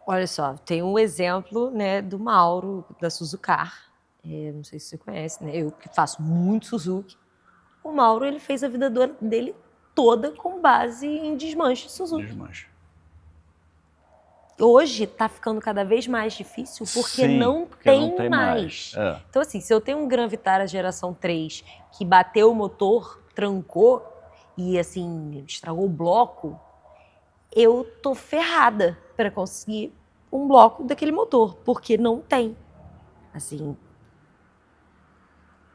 Olha só, tem um exemplo, né, do Mauro, da Suzucar. Não sei se você conhece, né? Eu que faço muito Suzuki. O Mauro, ele fez a vida dele toda com base em desmanche de Suzuki. Desmanche. Hoje está ficando cada vez mais difícil porque não tem mais. Então, assim, se eu tenho um Gran Vitara geração 3 que bateu o motor, trancou e, assim, estragou o bloco, eu tô ferrada para conseguir um bloco daquele motor, porque não tem. Assim,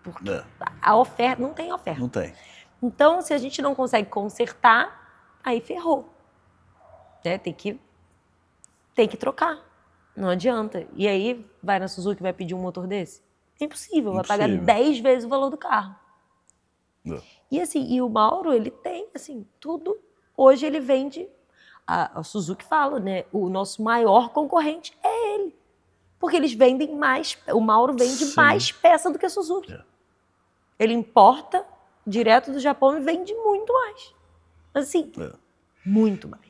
porque a oferta, não tem oferta. Não tem. Então, se a gente não consegue consertar, aí ferrou. Tem que trocar. Não adianta. E aí, vai na Suzuki e vai pedir um motor desse? É impossível. Vai pagar 10 vezes o valor do carro. E assim, e o Mauro, ele tem, assim, tudo. Hoje ele vende, a Suzuki fala, né? O nosso maior concorrente é ele. Porque eles vendem mais, o Mauro vende mais peça do que a Suzuki. Ele importa direto do Japão e vende muito mais. Assim, muito mais.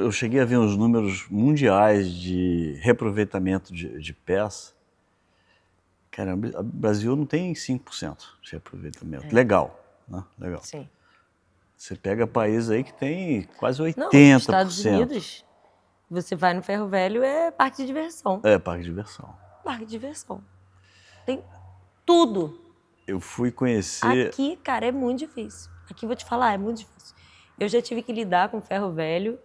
Eu cheguei a ver uns números mundiais de reaproveitamento de peça. Cara, o Brasil não tem 5% de reaproveitamento. Legal, né? Legal. Sim. Você pega países aí que tem quase 80%. Não, nos Estados Unidos, você vai no Ferro Velho, é parque de diversão. Parque de diversão. Parque de diversão. Tem tudo. Eu fui conhecer... Aqui, cara, é muito difícil. Aqui, vou te falar, é muito difícil. Eu já tive que lidar com ferro velho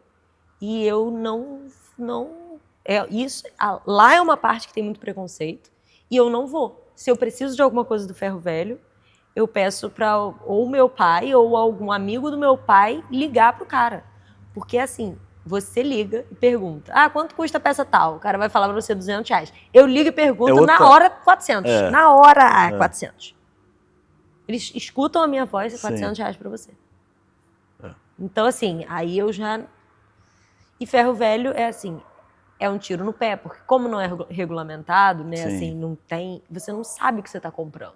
e eu não lá é uma parte que tem muito preconceito e eu não vou. Se eu preciso de alguma coisa do ferro velho, eu peço para ou meu pai ou algum amigo do meu pai ligar pro cara. Porque, assim, você liga e pergunta, quanto custa a peça tal? O cara vai falar para você R$200. Eu ligo e pergunto, na hora, 400. Na hora, 400. Eles escutam a minha voz, é R$400 para você. Então, assim, aí eu já... E ferro velho é assim, é um tiro no pé, porque como não é regulamentado, né, assim, não tem... Você não sabe o que você está comprando.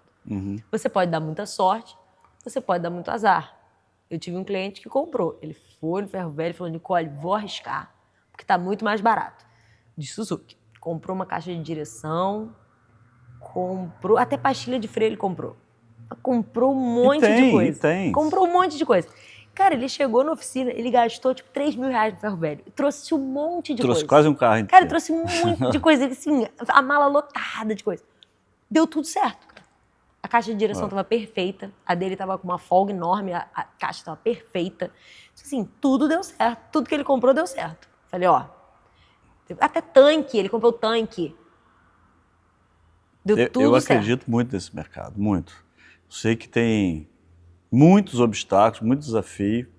Você pode dar muita sorte, você pode dar muito azar. Eu tive um cliente que comprou. Ele foi no ferro velho e falou, Nicole, vou arriscar, porque está muito mais barato. De Suzuki. Comprou uma caixa de direção, comprou... Até pastilha de freio ele comprou. comprou um monte de coisa. Tem. Comprou um monte de coisa. Cara, ele chegou na oficina, ele gastou tipo 3 mil reais no ferro velho. Trouxe um monte de coisa. Trouxe quase um carro inteiro. Cara, trouxe muito de coisa. Assim, a mala lotada de coisa. Deu tudo certo. A caixa de direção estava perfeita. A dele estava com uma folga enorme. A caixa estava perfeita. Assim, tudo deu certo. Tudo que ele comprou deu certo. Falei, ó. Até tanque. Ele comprou tanque. Deu tudo certo. Eu acredito muito nesse mercado. Muito. Eu sei que tem muitos obstáculos, muito desafio.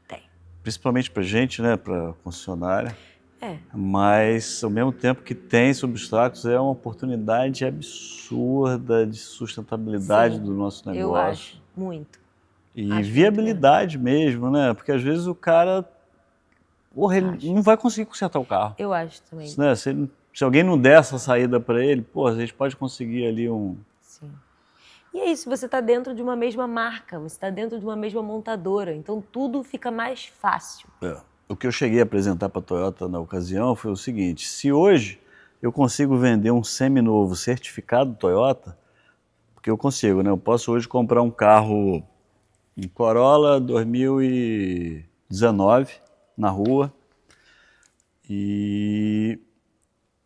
Tem. Principalmente para gente, né? Para concessionária. É. Mas, ao mesmo tempo que tem esses obstáculos, é uma oportunidade absurda de sustentabilidade do nosso negócio. Eu acho, muito. E Acho viabilidade mesmo, né? Porque às vezes o cara, porra, ele não vai conseguir consertar o carro. Eu acho também. Né? Se alguém não der essa saída para ele, pô, a gente pode conseguir ali um... Sim. E é isso, você está dentro de uma mesma marca, você está dentro de uma mesma montadora, então tudo fica mais fácil. O que eu cheguei a apresentar para a Toyota na ocasião foi o seguinte: se hoje eu consigo vender um seminovo certificado Toyota, porque eu consigo, né? Eu posso hoje comprar um carro, um Corolla 2019 na rua e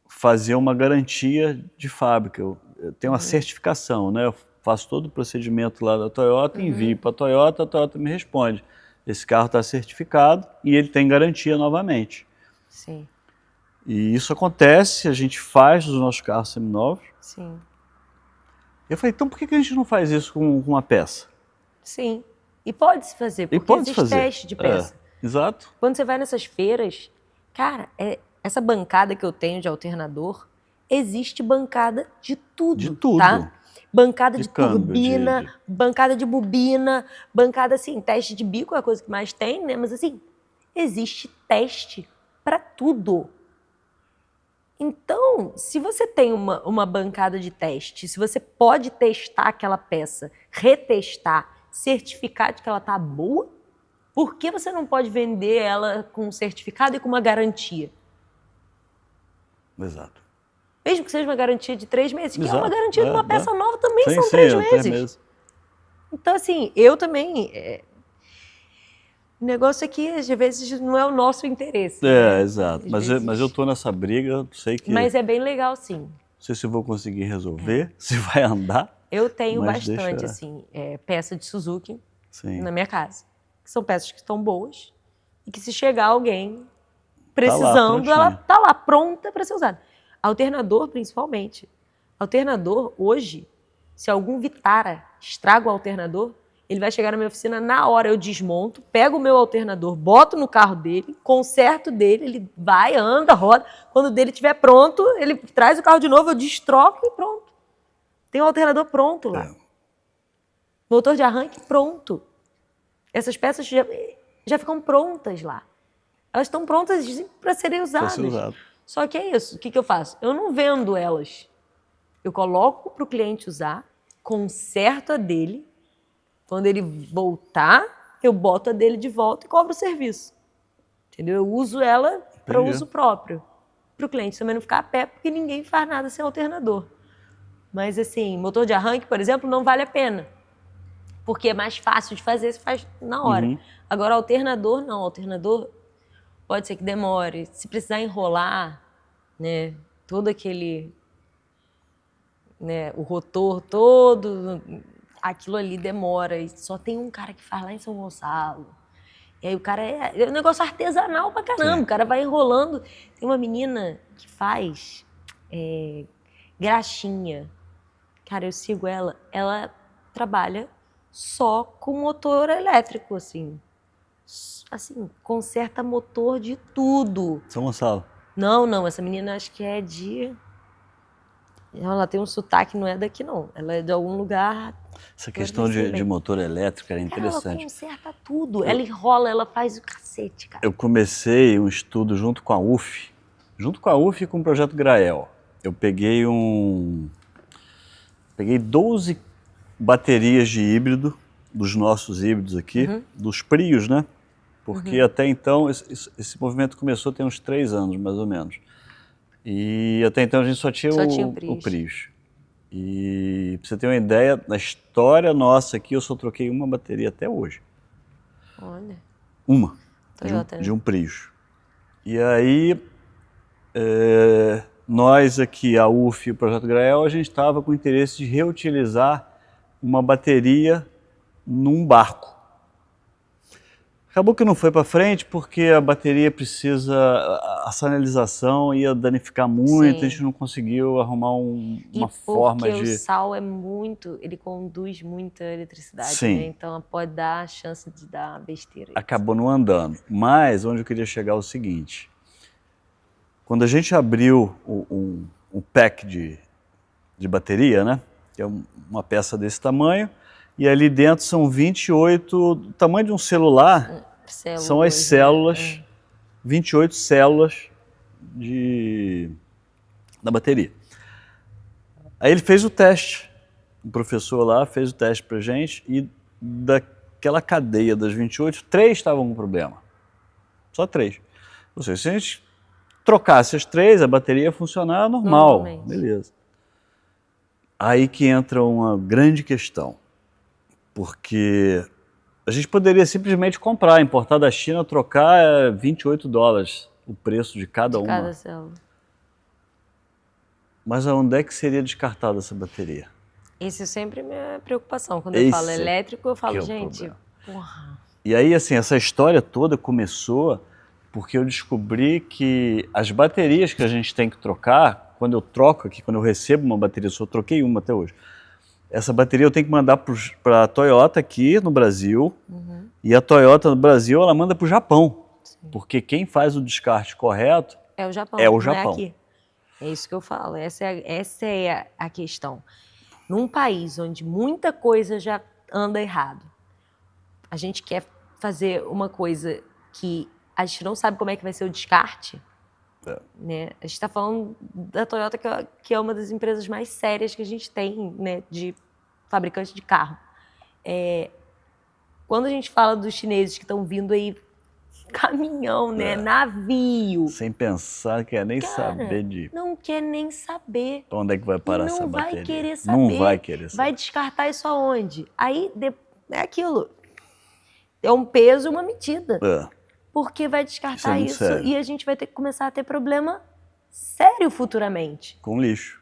fazer uma garantia de fábrica. Eu tenho uma certificação, né? Eu faço todo o procedimento lá da Toyota, envio para a Toyota me responde. Esse carro está certificado e ele tem garantia novamente. Sim. E isso acontece, a gente faz os nossos carros seminovos. Sim. Eu falei, então por que a gente não faz isso com uma peça? Sim. E pode-se fazer, porque existe teste de peça. Exato. Quando você vai nessas feiras, cara, essa bancada que eu tenho de alternador, existe bancada de tudo. De tudo. Tá? Bancada de câmbio, turbina, bancada de bobina, bancada assim, teste de bico é a coisa que mais tem, né? Mas assim, existe teste para tudo. Então, se você tem uma bancada de teste, se você pode testar aquela peça, retestar, certificar de que ela tá boa, por que você não pode vender ela com um certificado e com uma garantia? Exato. Mesmo que seja uma garantia de 3 meses, que Exato. é uma garantia de uma peça nova também Sim, são 3 meses. 3 meses. Então, assim, eu também... O negócio é que, às vezes, não é o nosso interesse. Né? Exato. Mas eu tô nessa briga, sei que... Mas é bem legal, sim. Não sei se eu vou conseguir resolver, se vai andar. Eu tenho bastante, assim, peça de Suzuki na minha casa. Que são peças que estão boas e que, se chegar alguém precisando, ela tá lá pronta para ser usada. Alternador, principalmente. Alternador, hoje, se algum Vitara estraga o alternador, ele vai chegar na minha oficina, na hora eu desmonto, pego o meu alternador, boto no carro dele, conserto dele, ele vai, anda, roda. Quando o dele estiver pronto, ele traz o carro de novo, eu destroco e pronto. Tem o alternador pronto lá. Motor de arranque pronto. Essas peças já ficam prontas lá. Elas estão prontas para serem usadas. Para ser usado. Só que é isso. O que eu faço? Eu não vendo elas. Eu coloco para o cliente usar, conserto a dele. Quando ele voltar, eu boto a dele de volta e cobro o serviço. Entendeu? Eu uso ela para uso próprio. Para o cliente também não ficar a pé, porque ninguém faz nada sem alternador. Mas, assim, motor de arranque, por exemplo, não vale a pena. Porque é mais fácil de fazer, você faz na hora. Agora, alternador, não. Alternador pode ser que demore. Se precisar enrolar, né, todo aquele... Né, o rotor todo, aquilo ali demora. E só tem um cara que faz lá em São Gonçalo. E aí o cara é um negócio artesanal pra caramba. O cara vai enrolando. Tem uma menina que faz graxinha. Cara, eu sigo ela. Ela trabalha só com motor elétrico, assim. Assim, conserta motor de tudo. São Gonçalo? Não. Essa menina acho que é de... Ela tem um sotaque, não é daqui, não. Ela é de algum lugar... Essa questão de motor elétrico era interessante. Cara, ela conserta tudo. Ela enrola, ela faz o cacete, cara. Eu comecei um estudo junto com a UF. Junto com a UF e com o Projeto Grael. Eu peguei 12 baterias de híbrido, dos nossos híbridos aqui, dos Prius, né? Porque até então, esse movimento começou tem uns 3 anos, mais ou menos. E até então a gente só tinha o Prius. E pra você ter uma ideia, na história nossa aqui, eu só troquei uma bateria até hoje. Olha. Uma. Toyota, De um Prius. E aí, nós aqui, a UF e o Projeto Grael, a gente estava com interesse de reutilizar uma bateria num barco. Acabou que não foi para frente porque a bateria precisa, a sinalização ia danificar muito, a gente não conseguiu arrumar uma forma de... Porque o sal é muito, ele conduz muita eletricidade, Sim. né? Então pode dar a chance de dar besteira. Acabou não andando. Mas onde eu queria chegar é o seguinte, quando a gente abriu um pack de bateria, né? Que é uma peça desse tamanho, e ali dentro são 28, do tamanho de um celular, são as células, 28 células da bateria. Aí ele fez o teste, o professor lá fez o teste pra gente, e daquela cadeia das 28, 3 estavam com problema. Só 3. Ou seja, se a gente trocasse as 3, a bateria ia funcionar normal, beleza. Aí que entra uma grande questão, porque a gente poderia simplesmente comprar, importar da China, trocar $28 o preço de cada uma. Cada célula. Mas aonde é que seria descartada essa bateria? Essa é sempre minha preocupação. Quando eu falo elétrico, eu falo, gente, porra. E aí, assim, essa história toda começou porque eu descobri que as baterias que a gente tem que trocar, quando eu troco aqui, quando eu recebo uma bateria, só troquei uma até hoje, essa bateria eu tenho que mandar para a Toyota aqui no Brasil, e a Toyota no Brasil ela manda para o Japão, porque quem faz o descarte correto é o Japão. É o Japão. Não é aqui. É isso que eu falo, essa é a questão. Num país onde muita coisa já anda errado, a gente quer fazer uma coisa que a gente não sabe como é que vai ser o descarte, né? A gente está falando da Toyota, que é uma das empresas mais sérias que a gente tem, né, de fabricante de carro. Quando a gente fala dos chineses que estão vindo aí, caminhão, né, navio. Sem pensar, quer nem saber de... Não quer nem saber. Onde é que vai parar essa bateria? Não vai querer saber. Não vai querer saber. Vai descartar isso aonde? Aí é aquilo. É um peso e uma medida. Porque vai descartar isso e a gente vai ter que começar a ter problema sério futuramente. Com lixo.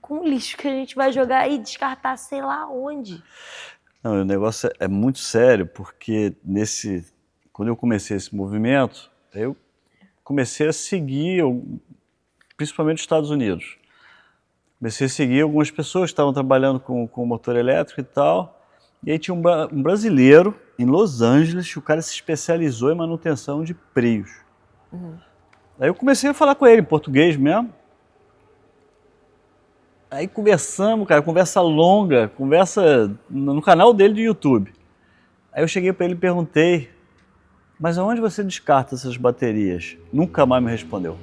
Com lixo que a gente vai jogar e descartar sei lá onde. Não, o negócio é muito sério, porque quando eu comecei esse movimento, eu comecei a seguir, principalmente os Estados Unidos. Comecei a seguir algumas pessoas que estavam trabalhando com motor elétrico e tal. E aí tinha um brasileiro em Los Angeles, que o cara se especializou em manutenção de Prius. Aí eu comecei a falar com ele em português mesmo. Aí conversamos, cara, conversa longa, conversa no canal dele do YouTube. Aí eu cheguei para ele e perguntei, mas aonde você descarta essas baterias? Nunca mais me respondeu.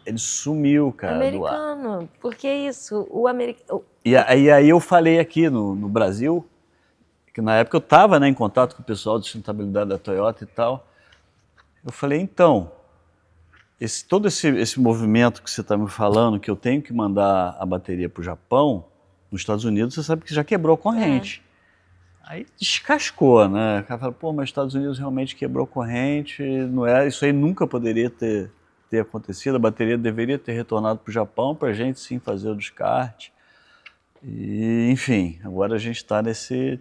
Ele sumiu, cara, americano, do ar. Porque isso, o americano... E aí eu falei aqui no Brasil, que na época eu estava, né, em contato com o pessoal de sustentabilidade da Toyota e tal. Eu falei, então, todo esse movimento que você está me falando, que eu tenho que mandar a bateria para o Japão, nos Estados Unidos, você sabe que já quebrou a corrente. Aí descascou, né? O cara fala, pô, mas os Estados Unidos realmente quebrou a corrente, isso aí nunca poderia ter acontecido, a bateria deveria ter retornado para o Japão para a gente sim fazer o descarte. E, enfim, agora a gente está nesse...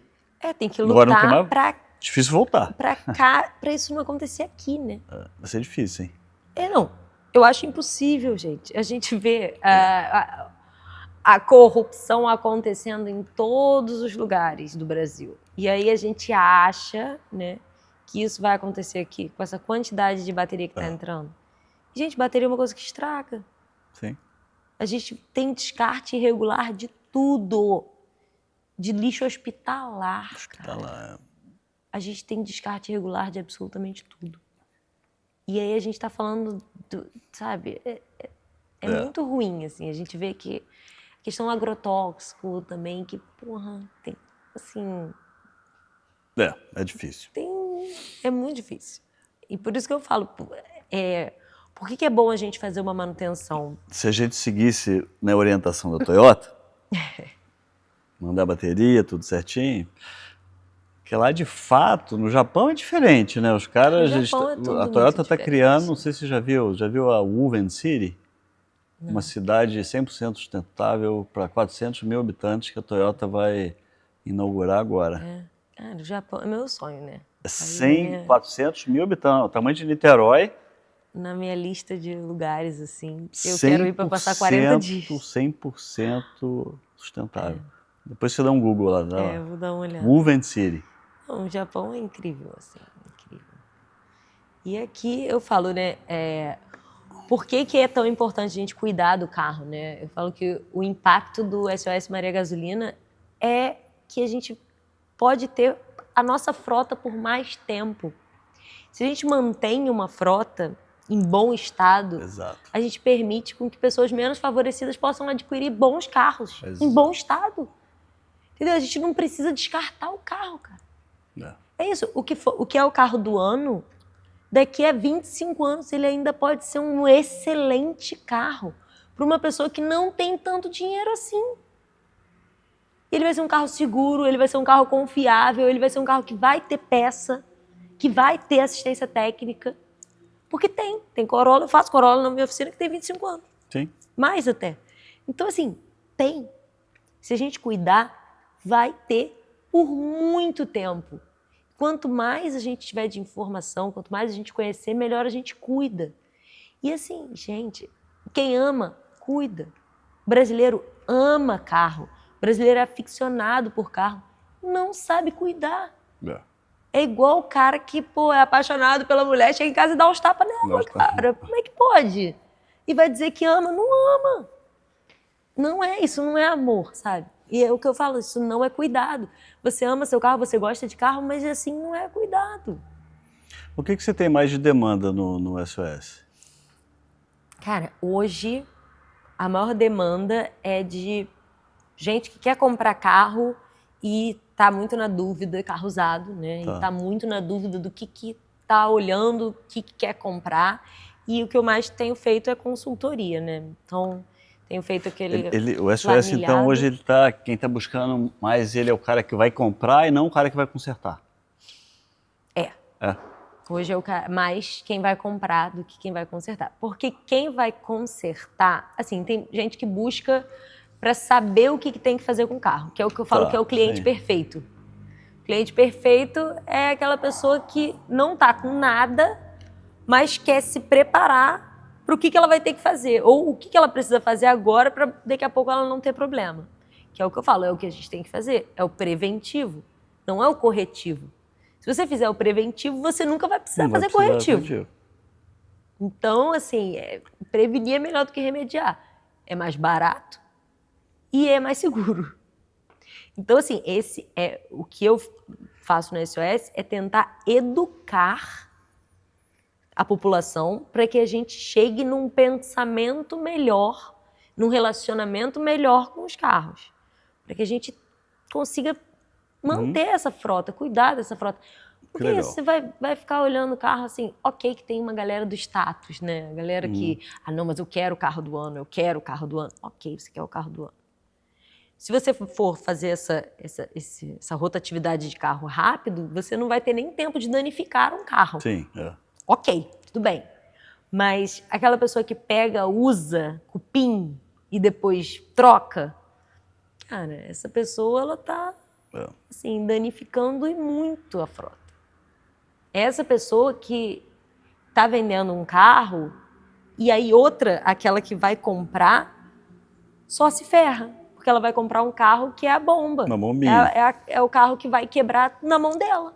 tem que lutar para... Difícil voltar. Para isso não acontecer aqui, né? Vai ser difícil, hein? Não. Eu acho impossível, gente. A gente vê a corrupção acontecendo em todos os lugares do Brasil. E aí a gente acha, né, que isso vai acontecer aqui, com essa quantidade de bateria que está entrando. Gente, bateria é uma coisa que estraga. Sim. A gente tem descarte irregular de tudo. De lixo hospitalar. Cara. A gente tem descarte irregular de absolutamente tudo. E aí a gente está falando, sabe, é muito ruim, assim. A gente vê que a questão agrotóxico também, que, porra, tem, assim... É difícil. É muito difícil. E por isso que eu falo, por que é bom a gente fazer uma manutenção? Se a gente seguisse na orientação da Toyota, Mandar a bateria, tudo certinho. Porque lá, de fato, no Japão é diferente, né? Os caras, No Japão é tudo a Toyota muito está diferente. criando, não sei se você já viu a Woven City? Não. Uma cidade 100% sustentável para 400 mil habitantes que a Toyota vai inaugurar agora. Cara, o Japão é meu sonho, né? 400 mil habitantes, o tamanho de Niterói. Na minha lista de lugares, assim, eu quero ir para passar 40 dias. 100% sustentável. Depois você dá um Google lá. Eu vou dar uma olhada. Woven City. Não, o Japão é incrível, assim, incrível. E aqui eu falo, né, por que é tão importante a gente cuidar do carro, né? Eu falo que o impacto do SOS Maria Gasolina é que a gente pode ter a nossa frota por mais tempo. Se a gente mantém uma frota em bom estado, Exato. a gente permite com que pessoas menos favorecidas possam adquirir bons carros em bom estado. Entendeu? A gente não precisa descartar o carro, cara. É isso. O que é o carro do ano, daqui a 25 anos ele ainda pode ser um excelente carro para uma pessoa que não tem tanto dinheiro assim. Ele vai ser um carro seguro, ele vai ser um carro confiável, ele vai ser um carro que vai ter peça, que vai ter assistência técnica. Porque tem Corolla, eu faço Corolla na minha oficina que tem 25 anos. Sim. Mais até. Então, assim, tem. Se a gente cuidar, vai ter por muito tempo. Quanto mais a gente tiver de informação, quanto mais a gente conhecer, melhor a gente cuida. E assim, gente, quem ama, cuida. O brasileiro ama carro. O brasileiro é aficionado por carro. Não sabe cuidar. É igual o cara que, é apaixonado pela mulher, chega em casa e dá uns tapas nela, cara. Como é que pode? E vai dizer que ama? Não ama. Não é, isso não é amor, sabe? E é o que eu falo, isso não é cuidado. Você ama seu carro, você gosta de carro, mas assim não é cuidado. O que você tem mais de demanda no SOS? Cara, hoje a maior demanda é de gente que quer comprar carro e tá muito na dúvida, carro usado, né? E tá muito na dúvida do que tá olhando, o que quer comprar. E o que eu mais tenho feito é consultoria, né? Então, tenho feito aquele o SOS, então, hoje quem tá buscando mais ele é o cara que vai comprar e não o cara que vai consertar. Hoje é mais quem vai comprar do que quem vai consertar. Porque quem vai consertar, assim, tem gente que busca para saber o que tem que fazer com o carro, que é o que eu falo que é o cliente perfeito. O cliente perfeito é aquela pessoa que não tá com nada, mas quer se preparar para o que ela vai ter que fazer, ou o que ela precisa fazer agora para daqui a pouco ela não ter problema. Que é o que eu falo, é o que a gente tem que fazer, é o preventivo, não é o corretivo. Se você fizer o preventivo, você nunca vai precisar fazer corretivo. Então, assim, prevenir é melhor do que remediar. É mais barato e é mais seguro. Então, assim, esse é o que eu faço no SOS, é tentar educar a população para que a gente chegue num pensamento melhor, num relacionamento melhor com os carros. Para que a gente consiga manter essa frota, cuidar dessa frota. Porque você vai ficar olhando o carro assim, ok, que tem uma galera do status, né? A galera que, não, mas eu quero o carro do ano, eu quero o carro do ano. Ok, você quer o carro do ano. Se você for fazer essa rotatividade de carro rápido, você não vai ter nem tempo de danificar um carro. Sim, Ok, tudo bem. Mas aquela pessoa que pega, usa, cupim e depois troca, cara, essa pessoa, ela tá assim, danificando e muito a frota. Essa pessoa que tá vendendo um carro e aí outra, aquela que vai comprar, só se ferra. Porque ela vai comprar um carro que é a bomba. Uma bombinha. É o carro que vai quebrar na mão dela.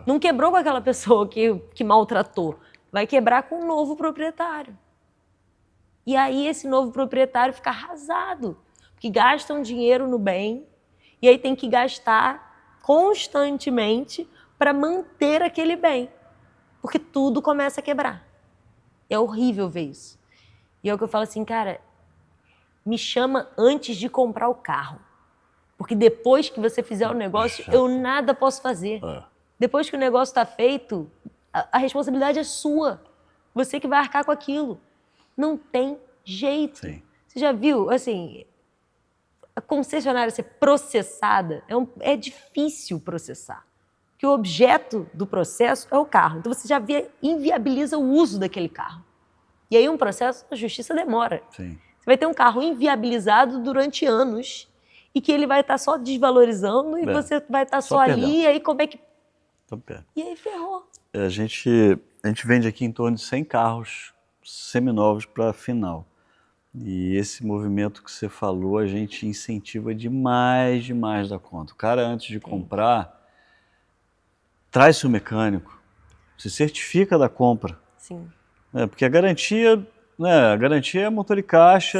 Não quebrou com aquela pessoa que maltratou. Vai quebrar com o novo proprietário. E aí esse novo proprietário fica arrasado. Porque gastam dinheiro no bem e aí tem que gastar constantemente para manter aquele bem. Porque tudo começa a quebrar. É horrível ver isso. E é o que eu falo assim, cara, me chama antes de comprar o carro. Porque depois que você fizer o negócio, eu nada posso fazer. Depois que o negócio está feito, a responsabilidade é sua. Você que vai arcar com aquilo. Não tem jeito. Sim. Você já viu, assim, a concessionária ser processada, é difícil processar. Porque o objeto do processo é o carro. Então você já inviabiliza o uso daquele carro. E aí um processo, a justiça demora. Sim. Você vai ter um carro inviabilizado durante anos e que ele vai estar só desvalorizando e você vai estar só ali, e aí como é que... E aí ferrou. A gente vende aqui em torno de 100 carros seminovos para final. E esse movimento que você falou, a gente incentiva demais da conta. O cara, antes de comprar, traz seu mecânico, se certifica da compra. Sim. Porque a garantia é motor e caixa,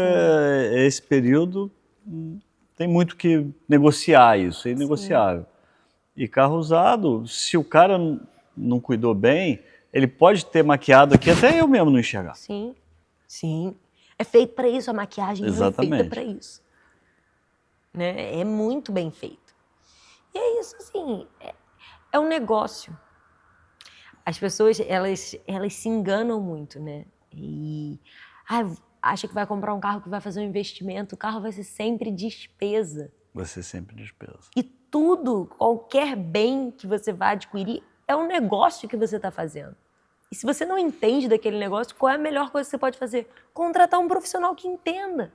esse período tem muito que negociar isso, é inegociável. E carro usado, se o cara não cuidou bem, ele pode ter maquiado aqui até eu mesmo não enxergar. Sim, sim. É feito para isso, a maquiagem não é feita para isso. Né? É muito bem feito. E é isso, assim, é um negócio. As pessoas, elas se enganam muito, né? E acha que vai comprar um carro que vai fazer um investimento, o carro vai ser sempre despesa. Vai ser sempre despesa. E tudo, qualquer bem que você vai adquirir, é um negócio que você está fazendo. E se você não entende daquele negócio, qual é a melhor coisa que você pode fazer? Contratar um profissional que entenda.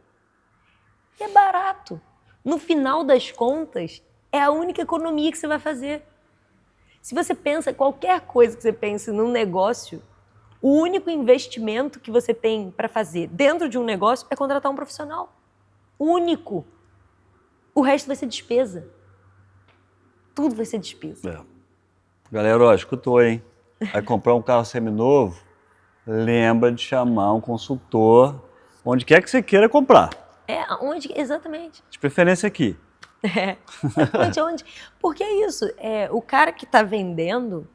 E é barato. No final das contas, é a única economia que você vai fazer. Se você pensa, qualquer coisa que você pense num negócio, o único investimento que você tem para fazer dentro de um negócio é contratar um profissional. Único. O resto vai ser despesa. Tudo vai ser despesa. Galera, ó, escutou, hein? Vai comprar um carro seminovo, lembra de chamar um consultor onde quer que você queira comprar. Exatamente. De preferência aqui. Onde? Porque é isso, o cara que está vendendo,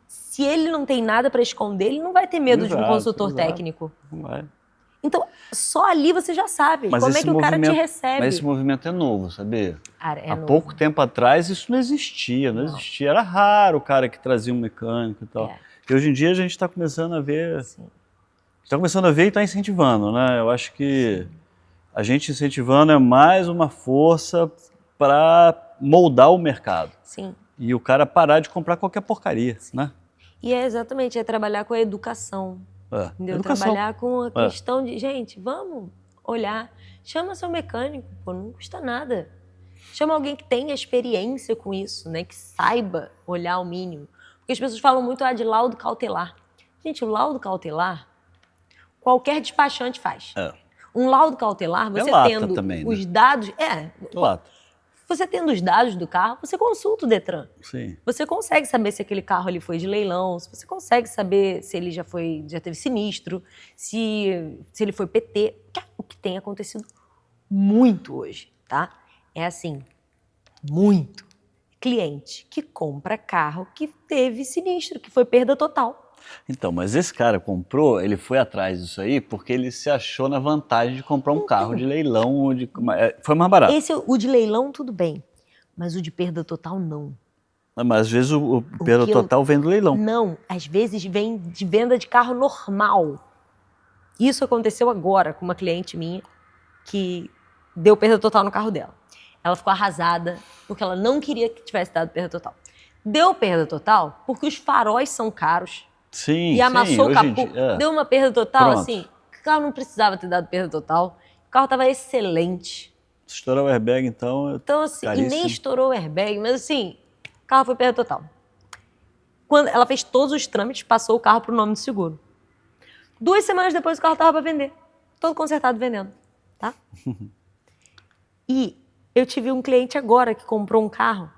se ele não tem nada para esconder, ele não vai ter medo de um consultor técnico. Não vai. Então, só ali você já sabe como é que o cara te recebe. Mas esse movimento é novo, sabia? Há pouco tempo atrás isso não existia, Era raro o cara que trazia um mecânico e tal. E hoje em dia a gente está começando a ver... Está começando a ver e está incentivando, né? Eu acho que a gente incentivando é mais uma força para moldar o mercado. Sim. E o cara parar de comprar qualquer porcaria, né? E exatamente, trabalhar com a educação. Trabalhar com a questão de, gente, vamos olhar, chama seu mecânico, não custa nada. Chama alguém que tenha experiência com isso, né? Que saiba olhar o mínimo. Porque as pessoas falam muito de laudo cautelar. Gente, o laudo cautelar, qualquer despachante faz. Um laudo cautelar, você tendo também, os dados... Lata. Você tendo os dados do carro, você consulta o Detran. Sim. Você consegue saber se aquele carro ele foi de leilão, você consegue saber se ele já teve sinistro, se ele foi PT. O que tem acontecido muito hoje, tá? É assim, muito. Cliente que compra carro que teve sinistro, que foi perda total. Então, mas esse cara comprou, ele foi atrás disso aí porque ele se achou na vantagem de comprar um carro de leilão, foi mais barato. O de leilão, tudo bem, mas o de perda total, não. Mas às vezes o perda total vem do leilão. Não, às vezes vem de venda de carro normal. Isso aconteceu agora com uma cliente minha que deu perda total no carro dela. Ela ficou arrasada porque ela não queria que tivesse dado perda total. Deu perda total porque os faróis são caros. Sim, e amassou o capô, deu uma perda total, Pronto. assim, o carro não precisava ter dado perda total, o carro estava excelente. Estourar o airbag, então, assim, e nem estourou o airbag, mas assim, o carro foi perda total. Quando ela fez todos os trâmites, passou o carro para o nome do seguro. 2 semanas depois o carro estava para vender, todo consertado vendendo, tá? E eu tive um cliente agora que comprou um carro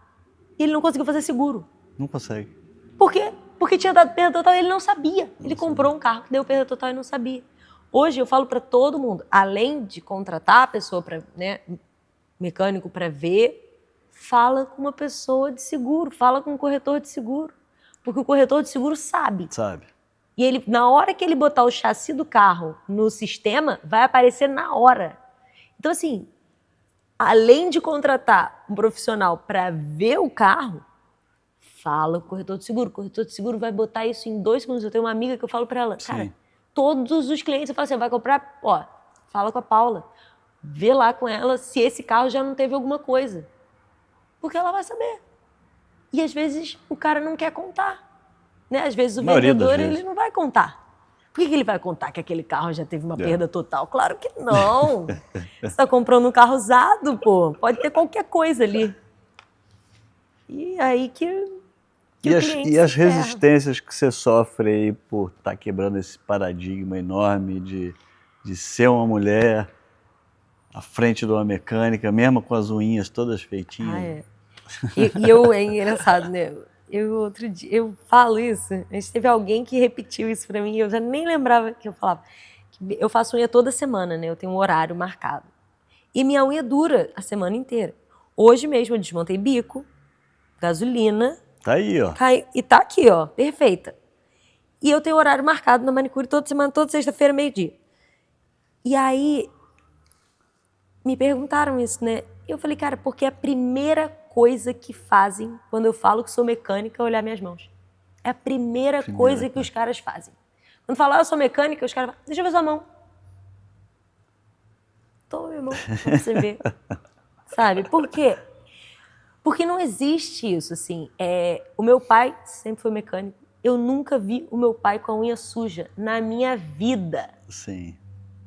e ele não conseguiu fazer seguro. Não consegue. Por quê? Porque tinha dado perda total e ele não sabia. Ele comprou um carro que deu perda total e não sabia. Hoje eu falo para todo mundo, além de contratar a pessoa, mecânico para ver, fala com uma pessoa de seguro, fala com um corretor de seguro. Porque o corretor de seguro sabe. E ele, na hora que ele botar o chassi do carro no sistema, vai aparecer na hora. Então, assim, além de contratar um profissional para ver o carro, fala com o corretor de seguro. O corretor de seguro vai botar isso em 2 segundos. Eu tenho uma amiga que eu falo para ela, cara, todos os clientes, eu falo assim, vai comprar, fala com a Paula. vê lá com ela se esse carro já não teve alguma coisa. Porque ela vai saber. E às vezes o cara não quer contar. Né? Às vezes o vendedor ele não vai contar. Por que ele vai contar que aquele carro já teve uma perda total? Claro que não. Você está comprando um carro usado, pô. Pode ter qualquer coisa ali. E aí que e as resistências que você sofre aí por estar quebrando esse paradigma enorme de ser uma mulher à frente de uma mecânica, mesmo com as unhas todas feitinhas. É engraçado, né? Outro dia, eu falo isso, a gente teve alguém que repetiu isso pra mim, eu já nem lembrava que eu falava. Eu faço unha toda semana, né? Eu tenho um horário marcado. E minha unha dura a semana inteira. Hoje mesmo eu desmontei bico, gasolina. Tá aí, ó. E tá aqui, ó, perfeita. E eu tenho horário marcado na manicure toda semana, toda sexta-feira, meio-dia. E aí, me perguntaram isso, né? Eu falei, cara, porque a primeira coisa que fazem quando eu falo que sou mecânica é olhar minhas mãos. É a primeira coisa que os caras fazem. Quando falar eu sou mecânica, os caras falam, deixa eu ver sua mão. Toma minha mão, pra você ver. Sabe? Por quê? Porque não existe isso, assim. O meu pai sempre foi mecânico. Eu nunca vi o meu pai com a unha suja na minha vida. Sim.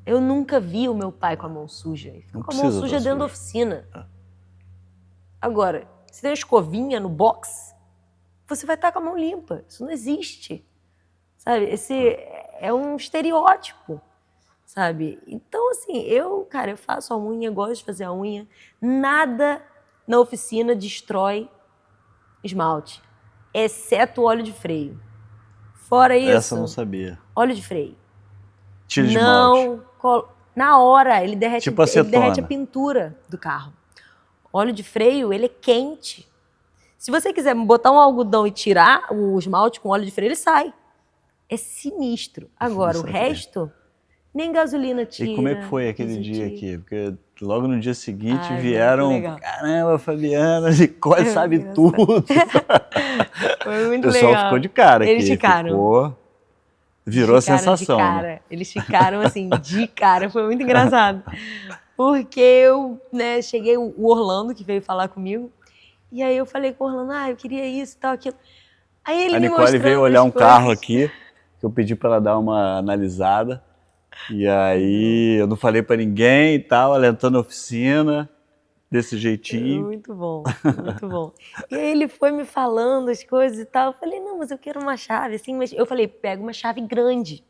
Eu nunca vi o meu pai com a mão suja. Ele fica com a mão suja dentro da oficina. Agora, se tem uma escovinha no box, você vai estar com a mão limpa. Isso não existe. Sabe? Esse é um estereótipo. Sabe? Então, assim, eu faço a unha, gosto de fazer a unha. Nada na oficina destrói esmalte, exceto o óleo de freio. Fora isso... Essa eu não sabia. Óleo de freio. Tira de esmalte. Na hora, ele derrete, tipo ele derrete a pintura do carro. Óleo de freio, ele é quente. Se você quiser botar um algodão e tirar o esmalte com óleo de freio, ele sai. É sinistro. Agora, o resto, nem gasolina tira. E como é que foi aquele dia aqui? Porque logo no dia seguinte vieram, caramba, Fabiana, Nicole sabe tudo. Foi muito legal. O pessoal ficou de cara aqui. Eles ficaram. Virou a sensação. Né? Eles ficaram assim, de cara. Foi muito engraçado. Porque eu, né, cheguei, o Orlando que veio falar comigo, e aí eu falei com o Orlando, eu queria isso e tal, aquilo. Aí ele a me Nicole veio olhar um coisas. carro aqui, que eu pedi para ela dar uma analisada, e aí eu não falei para ninguém e tal, ela entrou na oficina, desse jeitinho. Muito bom, muito bom. E aí ele foi me falando as coisas e tal, eu falei, não, mas eu quero uma chave, assim, mas eu falei, pega uma chave grande,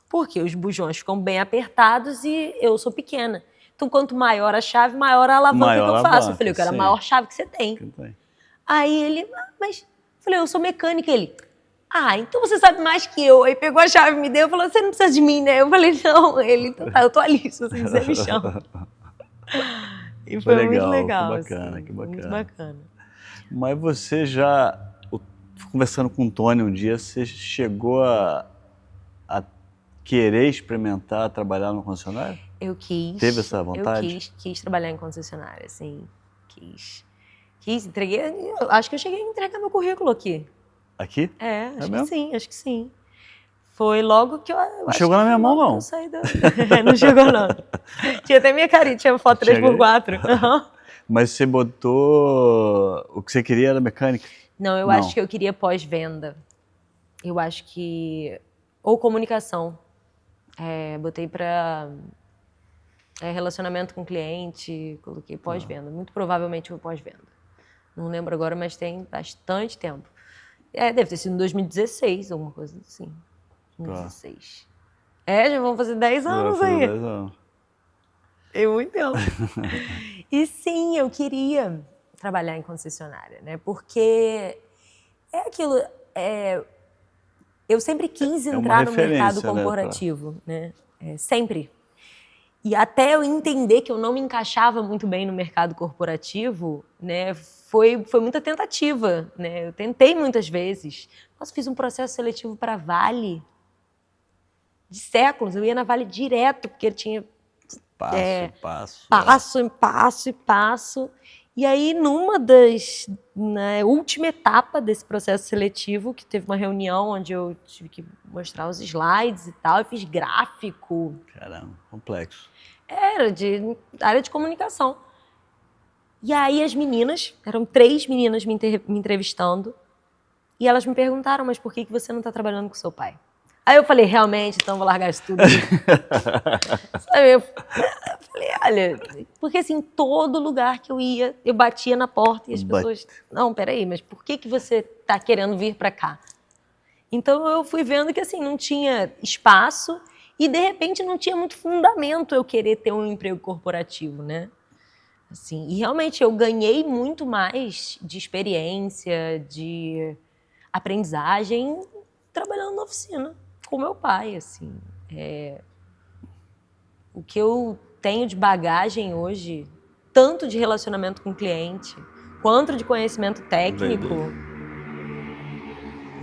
porque os bujões ficam bem apertados e eu sou pequena. Então, quanto maior a chave, maior a alavanca que eu faço. Eu falei, eu quero a maior chave que você tem. Aí ele, mas... Eu falei, eu sou mecânica. Ele, então você sabe mais que eu. Aí pegou a chave, me deu e falou, você não precisa de mim, né? Eu falei, não. Ele, então tá, eu tô ali, se você quiser me chama. E foi muito legal. Que bacana, assim, que bacana. Muito bacana. Mas você já, conversando com o Tony um dia, você chegou a querer experimentar trabalhar no concessionário? Eu quis. Teve essa vontade? Eu quis trabalhar em concessionária, assim. Quis, entreguei. Acho que eu cheguei a entregar meu currículo aqui. Aqui? Acho que sim. Foi logo que eu não chegou na minha mão, não. Não chegou, não. Tinha até minha carinha, tinha foto 3x4. Mas você botou... O que você queria era mecânica? Não, eu acho que eu queria pós-venda. Eu acho que... Ou comunicação. Botei para relacionamento com cliente, coloquei pós-venda. Muito provavelmente foi pós-venda. Não lembro agora, mas tem bastante tempo. Deve ter sido em 2016, alguma coisa assim. 2016. Já vão fazer 10 anos aí. 10 anos. É muito tempo. E sim, eu queria trabalhar em concessionária, né? Porque é aquilo... eu sempre quis entrar no mercado corporativo, né? Sempre. E até eu entender que eu não me encaixava muito bem no mercado corporativo, né? Foi muita tentativa, né? Eu tentei muitas vezes. Nossa, fiz um processo seletivo para Vale de séculos. Eu ia na Vale direto, porque tinha passo. Passo. E aí, na última etapa desse processo seletivo, que teve uma reunião onde eu tive que mostrar os slides e tal, eu fiz gráfico. Caramba, complexo. Era de área de comunicação. E aí as meninas, eram 3 meninas me entrevistando, e elas me perguntaram, mas por que você não está trabalhando com seu pai? Aí eu falei, realmente, então vou largar isso tudo. Sabe, eu falei, olha, porque assim, todo lugar que eu ia, eu batia na porta e as pessoas, não, peraí, mas por que você está querendo vir para cá? Então eu fui vendo que assim, não tinha espaço e de repente não tinha muito fundamento eu querer ter um emprego corporativo, né? Assim, e realmente eu ganhei muito mais de experiência, de aprendizagem trabalhando na oficina com meu pai, assim. O que eu tenho de bagagem hoje, tanto de relacionamento com o cliente, quanto de conhecimento técnico,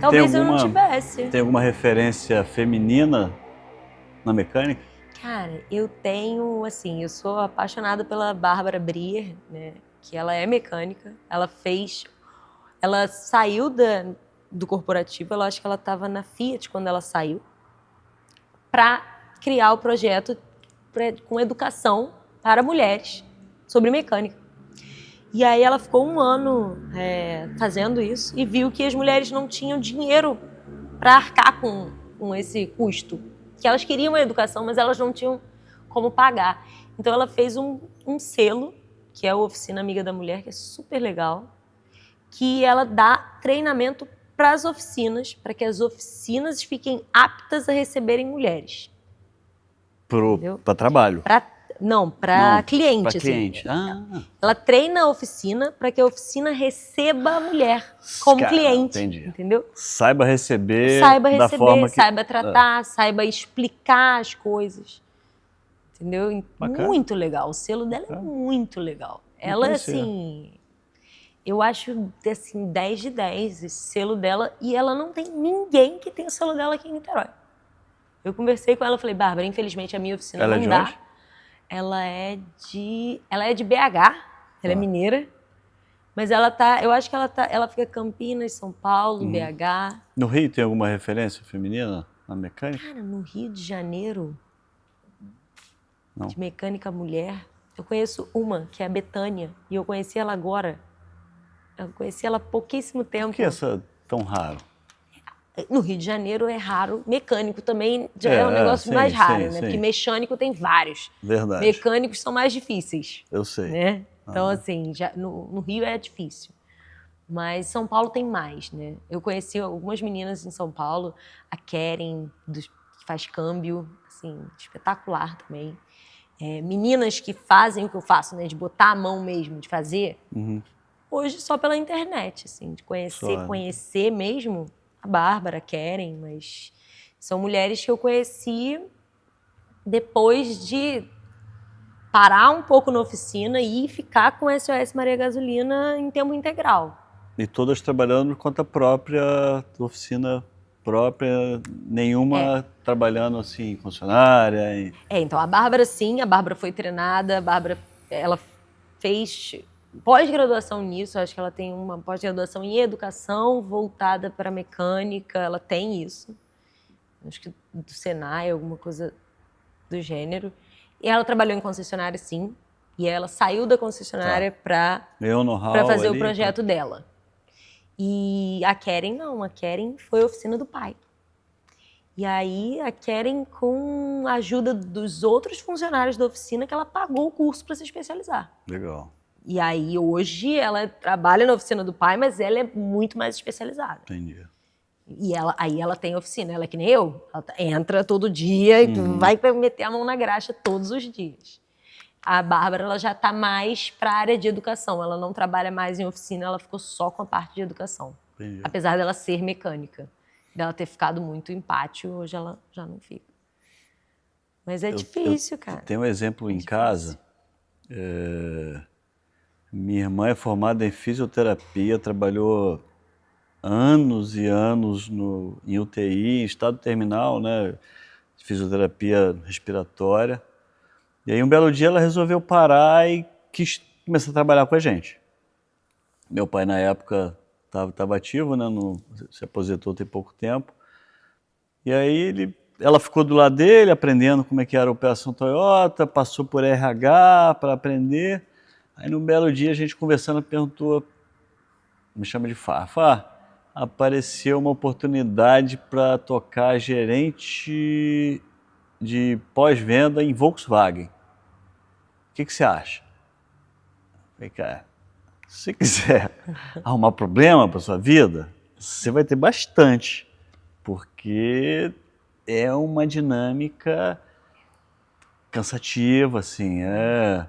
talvez eu não tivesse. Tem alguma referência feminina na mecânica? Cara, eu tenho, assim, eu sou apaixonada pela Bárbara Brier, né? Que ela é mecânica, ela saiu do corporativo, eu acho que ela estava na Fiat quando ela saiu, para criar o projeto com educação para mulheres sobre mecânica. E aí ela ficou 1 ano fazendo isso e viu que as mulheres não tinham dinheiro para arcar com esse custo. Que elas queriam a educação, mas elas não tinham como pagar. Então ela fez um selo, que é a Oficina Amiga da Mulher, que é super legal, que ela dá treinamento para as oficinas, para que as oficinas fiquem aptas a receberem mulheres. Para trabalho? Para cliente. Para cliente. Assim. Ela treina a oficina para que a oficina receba a mulher como cliente. Entendi. Entendeu? Saiba receber da forma que... Saiba tratar, saiba explicar as coisas. Entendeu? Bacana. Muito legal. O selo dela é muito legal. Ela, assim... Eu acho, assim, 10 de 10 esse selo dela. E ela não tem ninguém que tenha o selo dela aqui em Niterói. Eu conversei com ela e falei, Bárbara, infelizmente a minha oficina não dá. Ela é de onde? Ela é de BH, ela é mineira, mas eu acho que ela fica Campinas, São Paulo, BH. No Rio tem alguma referência feminina na mecânica? Cara, no Rio de Janeiro, de mecânica mulher, eu conheço uma, que é a Betânia, e eu conheci ela agora. Eu conheci ela há pouquíssimo tempo. Por que essa tão raro? No Rio de Janeiro é raro, mecânico também já é um negócio mais raro, né? Porque mecânico tem vários. Verdade. Mecânicos são mais difíceis. Eu sei. Né? Então, assim, no Rio é difícil. Mas São Paulo tem mais, né? Eu conheci algumas meninas em São Paulo, a Keren, que faz câmbio, assim, espetacular também. Meninas que fazem o que eu faço, né? De botar a mão mesmo, de fazer. Hoje só pela internet, assim, de conhecer mesmo. A Bárbara, Keren, mas são mulheres que eu conheci depois de parar um pouco na oficina e ficar com a SOS Maria Gasolina em tempo integral. E todas trabalhando por conta própria, oficina própria, nenhuma trabalhando assim, funcionária? Então a Bárbara sim, a Bárbara foi treinada, a Bárbara, ela fez pós-graduação nisso, acho que ela tem uma pós-graduação em educação voltada para mecânica, ela tem isso, acho que do Senai, alguma coisa do gênero. E ela trabalhou em concessionária, sim, e ela saiu da concessionária para fazer o projeto dela. E a Keren não, a Keren foi a oficina do pai. E aí a Keren, com a ajuda dos outros funcionários da oficina, que ela pagou o curso para se especializar. Legal. E aí, hoje, ela trabalha na oficina do pai, mas ela é muito mais especializada. Entendi. E aí ela tem oficina, ela é que nem eu. Ela entra todo dia e vai meter a mão na graxa todos os dias. A Bárbara, ela já está mais para a área de educação. Ela não trabalha mais em oficina, ela ficou só com a parte de educação. Entendi. Apesar dela ser mecânica. Dela ter ficado muito em pátio, hoje ela já não fica. Mas é difícil, cara. Tem um exemplo em casa. Minha irmã é formada em fisioterapia, trabalhou anos e anos em UTI, em estado terminal, né? Fisioterapia respiratória. E aí um belo dia ela resolveu parar e quis começar a trabalhar com a gente. Meu pai, na época, estava ativo, né? Se aposentou tem pouco tempo. E aí ela ficou do lado dele, aprendendo como é que era a operação Toyota, passou por RH para aprender. Aí, num belo dia, a gente conversando, perguntou, me chama de Fá, apareceu uma oportunidade para tocar gerente de pós-venda em Volkswagen. O que você acha? Falei, cara, se você quiser arrumar problema para sua vida, você vai ter bastante, porque é uma dinâmica cansativa, assim, Eu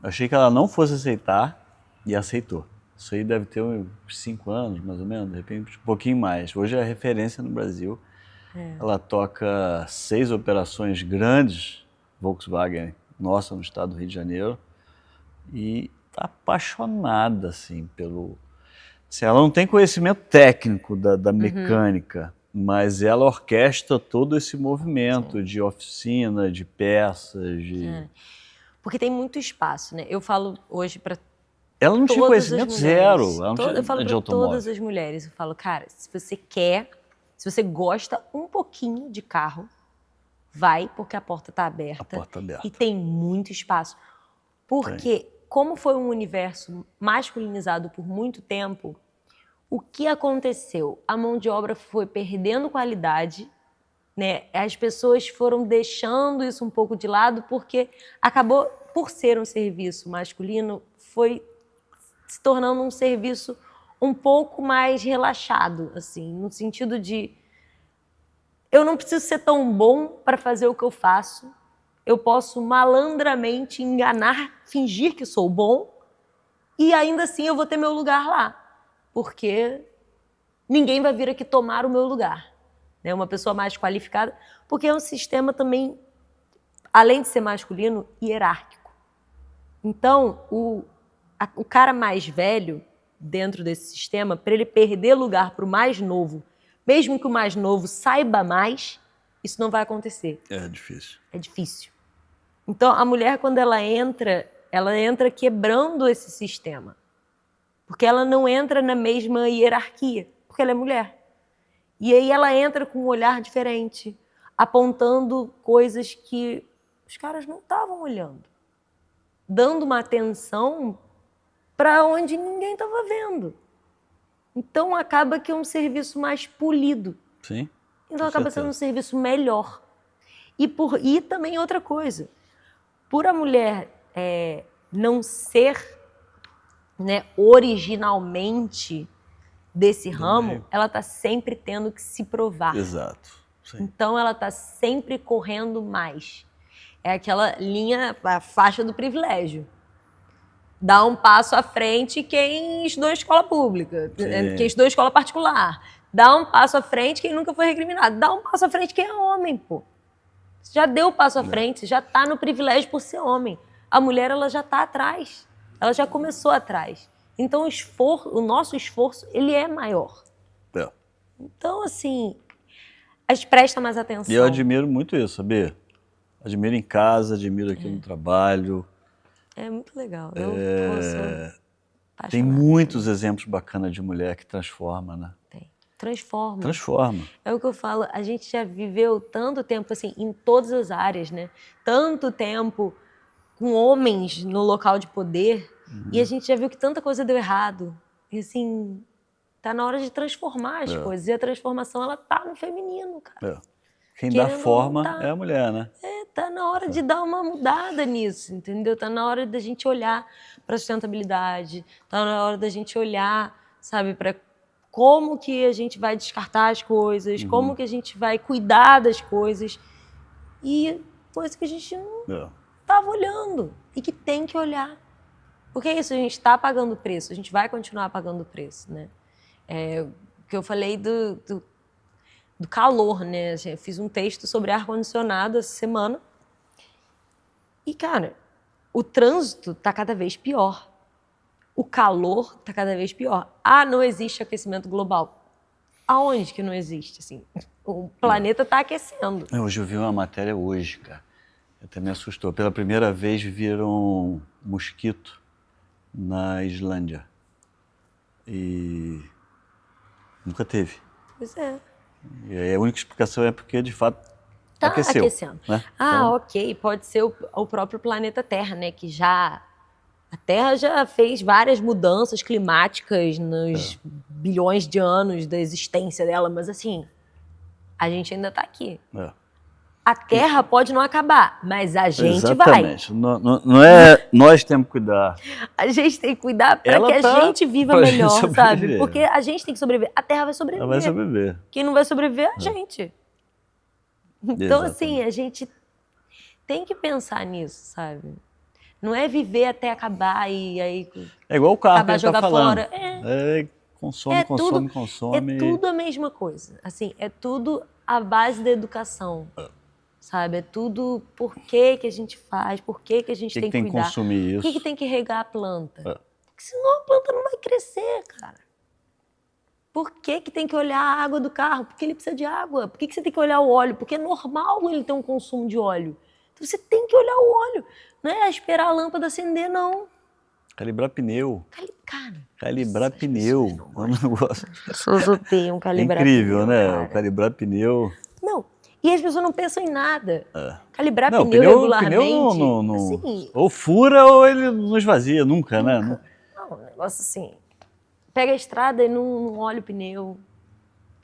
achei que ela não fosse aceitar e aceitou. Isso aí deve ter uns 5 anos, mais ou menos, de repente um pouquinho mais. Hoje é a referência no Brasil. Ela toca 6 operações grandes, Volkswagen, nossa, no estado do Rio de Janeiro, e tá apaixonada, assim, pelo... Assim, ela não tem conhecimento técnico da mecânica, mas ela orquestra todo esse movimento de oficina, de peças, de... Porque tem muito espaço, né? Eu falo hoje para Ela não tinha todas as conhecimento mulheres. zero, ela não tinha Eu falo de para todas automóvel. as mulheres. Eu falo, cara, se você quer, se você gosta um pouquinho de carro, vai, porque a porta está aberta. A porta aberta. E tem muito espaço. Porque, como foi um universo masculinizado por muito tempo, o que aconteceu? A mão de obra foi perdendo qualidade, né? As pessoas foram deixando isso um pouco de lado, porque acabou, por ser um serviço masculino, foi se tornando um serviço um pouco mais relaxado, assim, no sentido de eu não preciso ser tão bom para fazer o que eu faço, eu posso malandramente enganar, fingir que sou bom, e ainda assim eu vou ter meu lugar lá, porque ninguém vai vir aqui tomar o meu lugar. Né? Uma pessoa mais qualificada, porque é um sistema também, além de ser masculino, hierárquico. Então, o cara mais velho, dentro desse sistema, para ele perder lugar para o mais novo, mesmo que o mais novo saiba mais, isso não vai acontecer. É difícil. É difícil. Então, a mulher, quando ela entra quebrando esse sistema. Porque ela não entra na mesma hierarquia, porque ela é mulher. E aí ela entra com um olhar diferente, apontando coisas que os caras não estavam olhando. Dando uma atenção para onde ninguém estava vendo. Então acaba que é um serviço mais polido. Sim. Então acaba sendo um serviço melhor. E também outra coisa, por a mulher não ser, né, originalmente desse ramo, ela está sempre tendo que se provar. Exato. Sim. Então ela está sempre correndo mais. É aquela linha, a faixa do privilégio. Dá um passo à frente quem estudou em escola pública, quem estudou em escola particular. Dá um passo à frente quem nunca foi recriminado. Dá um passo à frente quem é homem, pô. Você já deu o passo à frente, você já está no privilégio por ser homem. A mulher, ela já está atrás. Ela já começou atrás. Então, o nosso esforço, ele é maior. É. Então, assim, a gente presta mais atenção. E eu admiro muito isso, sabia? Admiro em casa, admiro aqui no trabalho. É muito legal. Tem muitos exemplos bacanas de mulher que transforma, né? Tem. Transforma. Transforma. É o que eu falo, a gente já viveu tanto tempo, assim, em todas as áreas, né? Tanto tempo com homens no local de poder, e a gente já viu que tanta coisa deu errado. E, assim, tá na hora de transformar as coisas. E a transformação, ela tá no feminino, cara. Quem dá forma é a mulher, né? Tá na hora de dar uma mudada nisso, entendeu? Tá na hora da gente olhar para a sustentabilidade, tá na hora da gente olhar, sabe, para como que a gente vai descartar as coisas, como que a gente vai cuidar das coisas. E coisa que a gente não estava olhando e que tem que olhar. Porque é isso, a gente está pagando preço, a gente vai continuar pagando preço, né? O que eu falei do calor, né? Eu fiz um texto sobre ar-condicionado essa semana. E, cara, o trânsito está cada vez pior. O calor está cada vez pior. Não existe aquecimento global. Aonde que não existe, assim? O planeta está aquecendo. Hoje eu vi uma matéria hoje, cara. Até me assustou. Pela primeira vez viram um mosquito na Islândia. E nunca teve. Pois é. E aí a única explicação é porque, de fato, Tá aqueceu. aquecendo. Né? Ok, pode ser o próprio planeta Terra, né? Que a Terra já fez várias mudanças climáticas nos bilhões de anos da existência dela, mas assim, a gente ainda tá aqui. A Terra pode não acabar, mas a gente Exatamente. vai. Não é nós temos que cuidar. A gente tem que cuidar para Ela que a gente viva pra gente melhor, sabe? sobreviver. Porque a gente tem que sobreviver. A Terra vai sobreviver. Ela vai sobreviver. Quem não vai sobreviver é a gente. Então, assim, a gente tem que pensar nisso, sabe? Não é viver até acabar e aí É igual o carro acabar, que a gente tá jogar falando. fora. Consome. É tudo a mesma coisa. Assim, é tudo a base da educação. Sabe? É tudo por que a gente faz, por que a gente tem que cuidar. Que consumir isso? Por que tem que regar a planta? Porque senão a planta não vai crescer, cara. Por que tem que olhar a água do carro? Porque ele precisa de água. Por que você tem que olhar o óleo? Porque é normal ele ter um consumo de óleo. Então você tem que olhar o óleo. Não é esperar a lâmpada acender, não. Calibrar pneu. Calibrar pneu. É um negócio. As pessoas odeiam calibrar pneu. É incrível, né? Cara. O calibrar pneu. Não. E as pessoas não pensam em nada. Calibrar pneu regularmente. Pneu não assim, ou fura ou ele não esvazia, nunca, né? Não, um negócio assim. Pega a estrada e não olha o pneu.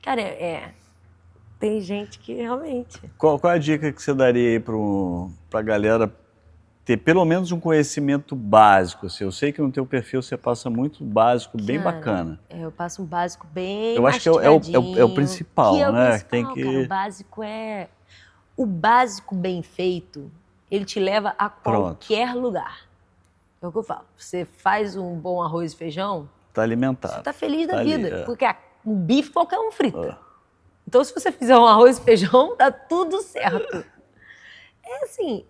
Cara, tem gente que realmente... Qual é a dica que você daria aí pra galera ter pelo menos um conhecimento básico? Assim? Eu sei que no teu perfil você passa muito básico, bem bacana. Eu passo um básico bem Eu acho que é o principal, que é o né? principal, Tem que... cara, o básico é... O básico bem feito, ele te leva a qualquer lugar. É o que eu falo. Você faz um bom arroz e feijão... Tá alimentado. Você tá feliz da ali, vida. Porque um bife qualquer um frita. Então, se você fizer um arroz e feijão, tá tudo certo. É assim,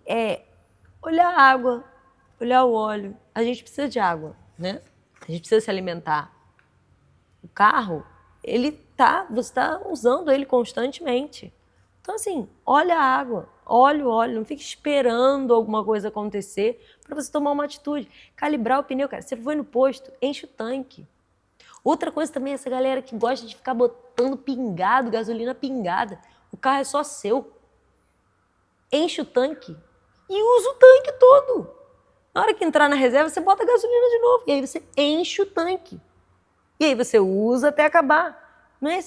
olhar a água, olhar o óleo. A gente precisa de água, né? A gente precisa se alimentar. O carro, você tá usando ele constantemente. Então, assim, olha a água, olha o óleo, não fique esperando alguma coisa acontecer para você tomar uma atitude. Calibrar o pneu, cara. Você foi no posto, enche o tanque. Outra coisa também é essa galera que gosta de ficar botando pingado, gasolina pingada. O carro é só seu. Enche o tanque e usa o tanque todo. Na hora que entrar na reserva, você bota a gasolina de novo. E aí você enche o tanque. E aí você usa até acabar. Não é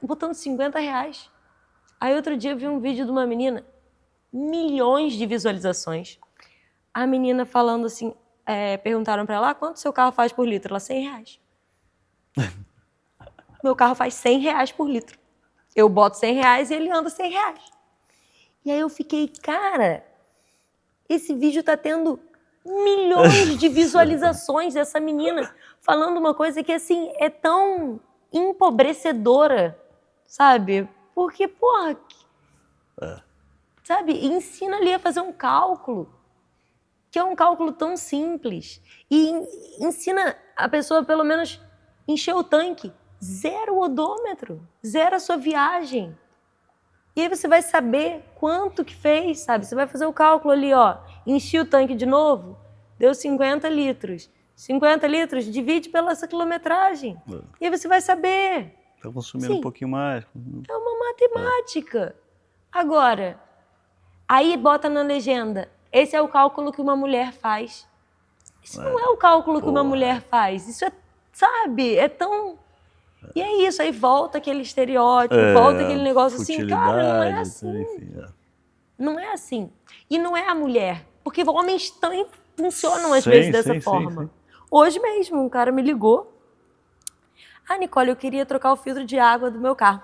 botando R$50. Aí outro dia eu vi um vídeo de uma menina, milhões de visualizações. A menina falando assim, perguntaram para ela, quanto seu carro faz por litro? Ela, R$100. Meu carro faz R$100 por litro. Eu boto R$100 e ele anda R$100. E aí eu fiquei, cara, esse vídeo tá tendo milhões de visualizações dessa menina falando uma coisa que, assim, é tão empobrecedora, sabe? Porque, porra, sabe? Ensina ali a fazer um cálculo, que é um cálculo tão simples. E ensina a pessoa, pelo menos, encher o tanque. Zero o odômetro, zero a sua viagem. E aí você vai saber quanto que fez, sabe? Você vai fazer o cálculo ali, ó. Enchi o tanque de novo, deu 50 litros. 50 litros, divide pela essa quilometragem. E aí você vai saber. Está consumindo um pouquinho mais. É uma matemática. Agora, aí bota na legenda, esse é o cálculo que uma mulher faz. Isso não é o cálculo que uma mulher faz. Isso é, sabe, é tão... E é isso, aí volta aquele estereótipo, volta aquele negócio assim, cara, não é assim. Enfim, Não é assim. E não é a mulher, porque homens também funcionam às vezes dessa forma. Sim. Hoje mesmo, um cara me ligou. Nicole, eu queria trocar o filtro de água do meu carro.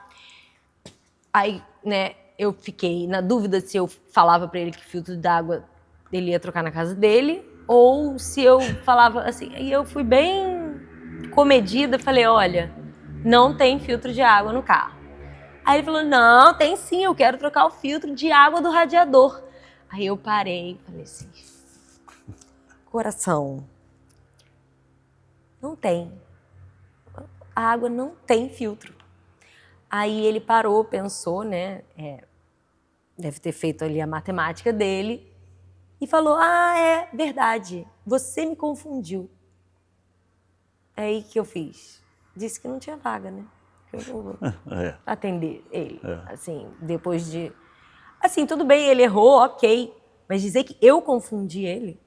Aí, né, eu fiquei na dúvida se eu falava pra ele que filtro de água ele ia trocar na casa dele, ou se eu falava assim. E eu fui bem comedida, falei, olha, não tem filtro de água no carro. Aí ele falou, não, tem sim, eu quero trocar o filtro de água do radiador. Aí eu parei, falei assim, coração, não tem. A água não tem filtro. Aí ele parou, pensou, né, deve ter feito ali a matemática dele, e falou, é verdade, você me confundiu. Aí que eu fiz? Disse que não tinha vaga, né? Eu não vou atender ele. Assim, depois de... Assim, tudo bem, ele errou, ok. Mas dizer que eu confundi ele,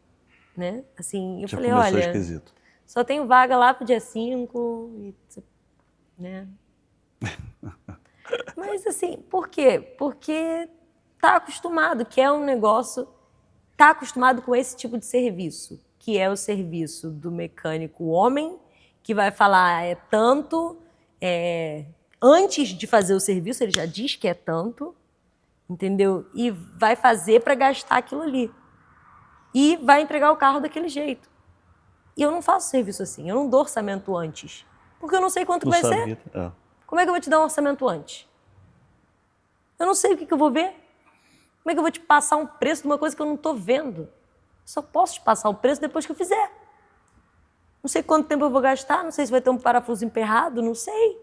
né? Assim, eu falei, olha, esquisito. Só tenho vaga lá pro dia 5, né? Mas assim, por quê? Porque tá acostumado, que é um negócio... Tá acostumado com esse tipo de serviço, que é o serviço do mecânico homem, que vai falar é tanto, antes de fazer o serviço, ele já diz que é tanto, entendeu? E vai fazer para gastar aquilo ali. E vai entregar o carro daquele jeito. E eu não faço serviço assim, eu não dou orçamento antes. Porque eu não sei quanto vai ser. Como é que eu vou te dar um orçamento antes? Eu não sei o que eu vou ver. Como é que eu vou te passar um preço de uma coisa que eu não estou vendo? Só posso te passar o preço depois que eu fizer. Não sei quanto tempo eu vou gastar, não sei se vai ter um parafuso emperrado, não sei.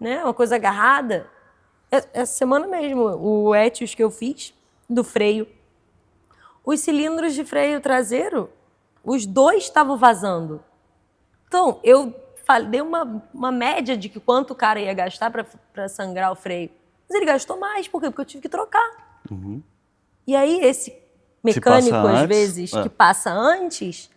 Né? Uma coisa agarrada. Essa semana mesmo, o Etios que eu fiz, do freio, os cilindros de freio traseiro, os 2 estavam vazando. Então, eu dei uma média de que quanto o cara ia gastar para sangrar o freio. Mas ele gastou mais, por quê? Porque eu tive que trocar. Uhum. E aí, esse mecânico, às vezes, que passa antes,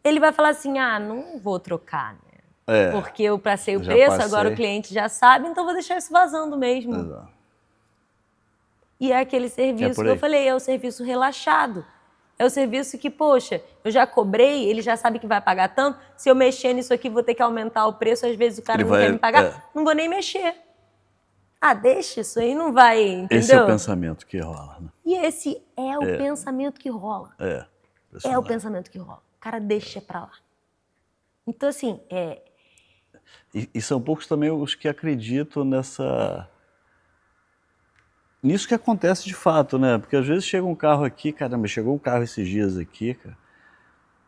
ele vai falar assim, não vou trocar, né? Porque eu passei o preço, agora o cliente já sabe, então vou deixar isso vazando mesmo. Exato. E é aquele serviço que eu falei, é o serviço relaxado. É o serviço que, poxa, eu já cobrei, ele já sabe que vai pagar tanto, se eu mexer nisso aqui, vou ter que aumentar o preço, às vezes o cara não quer me pagar, não vou nem mexer. Deixa, isso aí não vai, entendeu? Esse é o pensamento que rola. Né? E esse é o pensamento que rola. É o pensamento que rola. O cara deixa pra lá. Então, assim, E são poucos também os que acreditam nisso que acontece de fato, né? Porque às vezes chega um carro aqui, caramba, chegou um carro esses dias aqui, cara,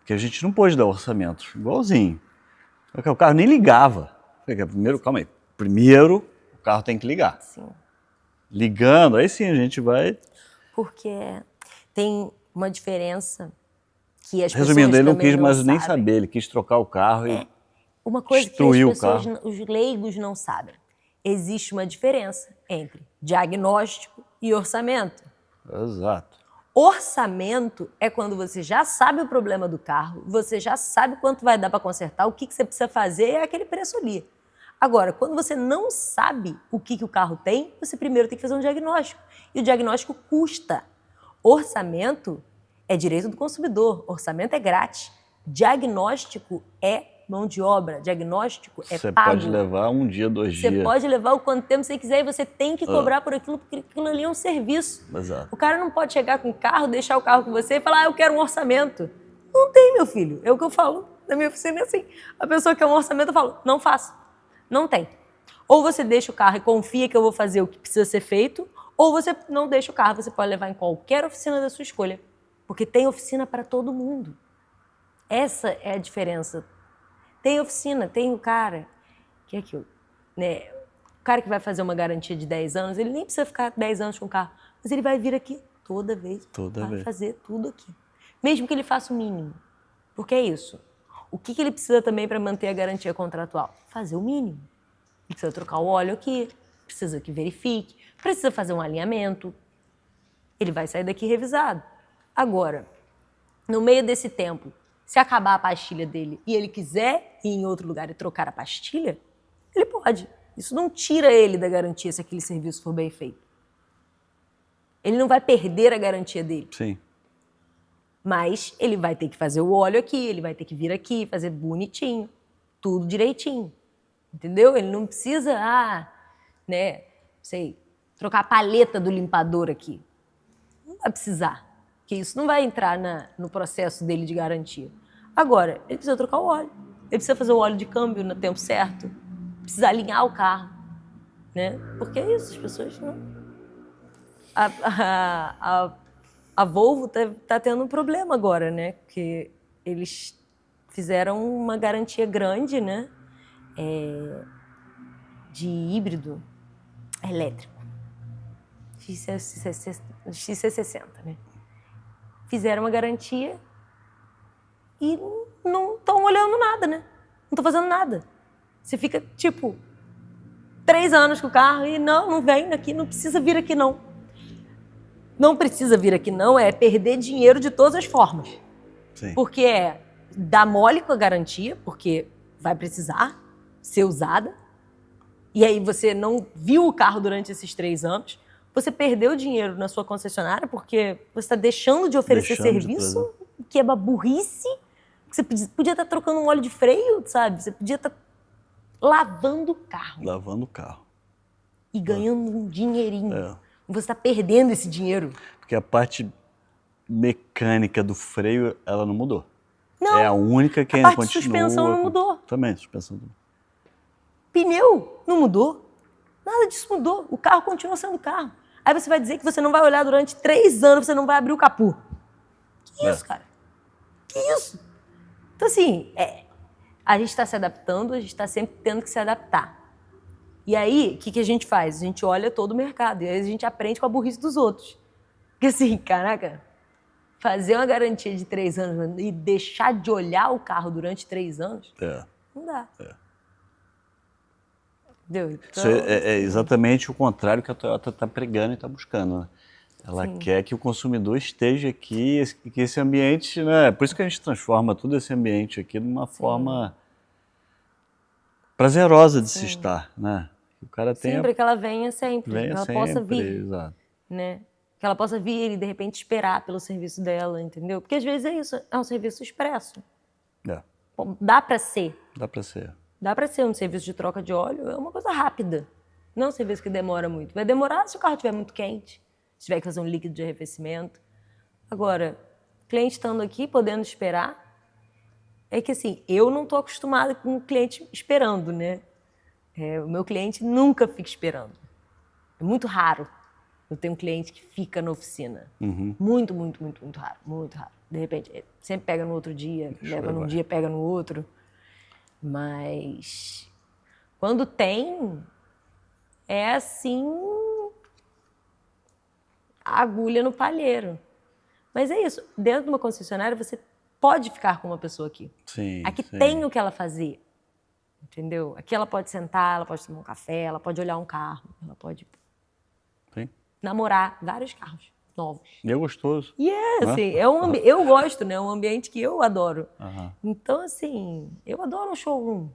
que a gente não pôde dar orçamento, igualzinho. O carro nem ligava. Primeiro, calma aí, primeiro o carro tem que ligar. Sim. Ligando, aí sim a gente vai... Porque tem uma diferença que as Resumindo, pessoas ele não quis mais nem sabem. saber, ele quis trocar o carro e uma coisa que as pessoas, os leigos não sabem. Existe uma diferença entre diagnóstico e orçamento. Exato. Orçamento é quando você já sabe o problema do carro, você já sabe quanto vai dar para consertar, o que você precisa fazer, é aquele preço ali. Agora, quando você não sabe o que o carro tem, você primeiro tem que fazer um diagnóstico. E o diagnóstico custa. Orçamento é direito do consumidor, orçamento é grátis. Diagnóstico é mão de obra, diagnóstico é você pago. Você pode levar um dia, 2 dias. Você pode levar o quanto tempo você quiser e você tem que cobrar por aquilo, porque aquilo ali é um serviço. Exato. O cara não pode chegar com o carro, deixar o carro com você e falar, eu quero um orçamento. Não tem, meu filho. É o que eu falo na minha oficina, é assim. A pessoa quer um orçamento, eu falo, não faço. Não tem. Ou você deixa o carro e confia que eu vou fazer o que precisa ser feito, ou você não deixa o carro, você pode levar em qualquer oficina da sua escolha. Porque tem oficina para todo mundo. Essa é a diferença. Tem oficina, tem o cara que é aquilo, né? O cara que vai fazer uma garantia de 10 anos, ele nem precisa ficar 10 anos com o carro, mas ele vai vir aqui toda vez, vai fazer tudo aqui. Mesmo que ele faça o mínimo. Porque é isso. O que ele precisa também para manter a garantia contratual? Fazer o mínimo. Ele precisa trocar o óleo aqui, precisa que verifique, precisa fazer um alinhamento. Ele vai sair daqui revisado. Agora, no meio desse tempo, se acabar a pastilha dele e ele quiser ir em outro lugar e trocar a pastilha, ele pode. Isso não tira ele da garantia se aquele serviço for bem feito. Ele não vai perder a garantia dele. Sim. Mas ele vai ter que fazer o óleo aqui, ele vai ter que vir aqui, fazer bonitinho, tudo direitinho. Entendeu? Ele não precisa, trocar a paleta do limpador aqui. Não vai precisar. Que isso não vai entrar no processo dele de garantia. Agora, ele precisa trocar o óleo. Ele precisa fazer o óleo de câmbio no tempo certo. Precisa alinhar o carro. Né? Porque é isso, as pessoas não... A Volvo tá tendo um problema agora, né? Porque eles fizeram uma garantia grande, né? De híbrido elétrico. XC60, né? Fizeram uma garantia e não estão olhando nada, né? Não tô fazendo nada. Você fica, tipo, 3 anos com o carro e não vem aqui, não precisa vir aqui não. Não precisa vir aqui não, é perder dinheiro de todas as formas. Sim. Porque é dar mole com a garantia, porque vai precisar ser usada. E aí você não viu o carro durante esses 3 anos. Você perdeu dinheiro na sua concessionária porque você está deixando de oferecer serviço, que é uma burrice. Você podia estar trocando um óleo de freio, sabe? Você podia estar lavando o carro. Lavando o carro. E ganhando um dinheirinho. Você está perdendo esse dinheiro. Porque a parte mecânica do freio, ela não mudou. Não. É a única que ainda continua. A parte de suspensão não mudou. Também, suspensão. Pneu não mudou. Nada disso mudou. O carro continua sendo carro. Aí você vai dizer que você não vai olhar durante 3 anos, você não vai abrir o capô. Que isso, cara? Que isso? Então, assim, a gente está se adaptando, a gente está sempre tendo que se adaptar. E aí, o que a gente faz? A gente olha todo o mercado e aí a gente aprende com a burrice dos outros. Porque assim, caraca, fazer uma garantia de 3 anos e deixar de olhar o carro durante 3 anos, não dá. Entendeu? Então, isso é exatamente o contrário que a Toyota está pregando e está buscando, né? Ela quer que o consumidor esteja aqui, que esse ambiente, né? Por isso que a gente transforma todo esse ambiente aqui numa forma prazerosa de se estar, né? O cara tem sempre que ela venha sempre, que ela sempre, possa vir, exato. né? Que ela possa vir e de repente esperar pelo serviço dela, entendeu? Porque às vezes é isso, é um serviço expresso. Dá para ser. Dá para ser. Dá para ser um serviço de troca de óleo, é uma coisa rápida. Não é um serviço que demora muito. Vai demorar se o carro estiver muito quente, se tiver que fazer um líquido de arrefecimento. Agora, cliente estando aqui, podendo esperar, é que assim, eu não estou acostumada com o cliente esperando, né? O meu cliente nunca fica esperando. É muito raro eu ter um cliente que fica na oficina. Muito, muito, muito, muito raro. Muito raro. De repente, sempre pega no outro dia, leva num dia, pega no outro. Mas quando tem, é assim, a agulha no palheiro. Mas é isso, dentro de uma concessionária você pode ficar com uma pessoa aqui. Sim, aqui sim. tem o que ela fazer, entendeu? Aqui ela pode sentar, ela pode tomar um café, ela pode olhar um carro, ela pode namorar vários carros novos. E é gostoso. E assim, eu gosto, né? É um ambiente que eu adoro. Então, assim, eu adoro um showroom.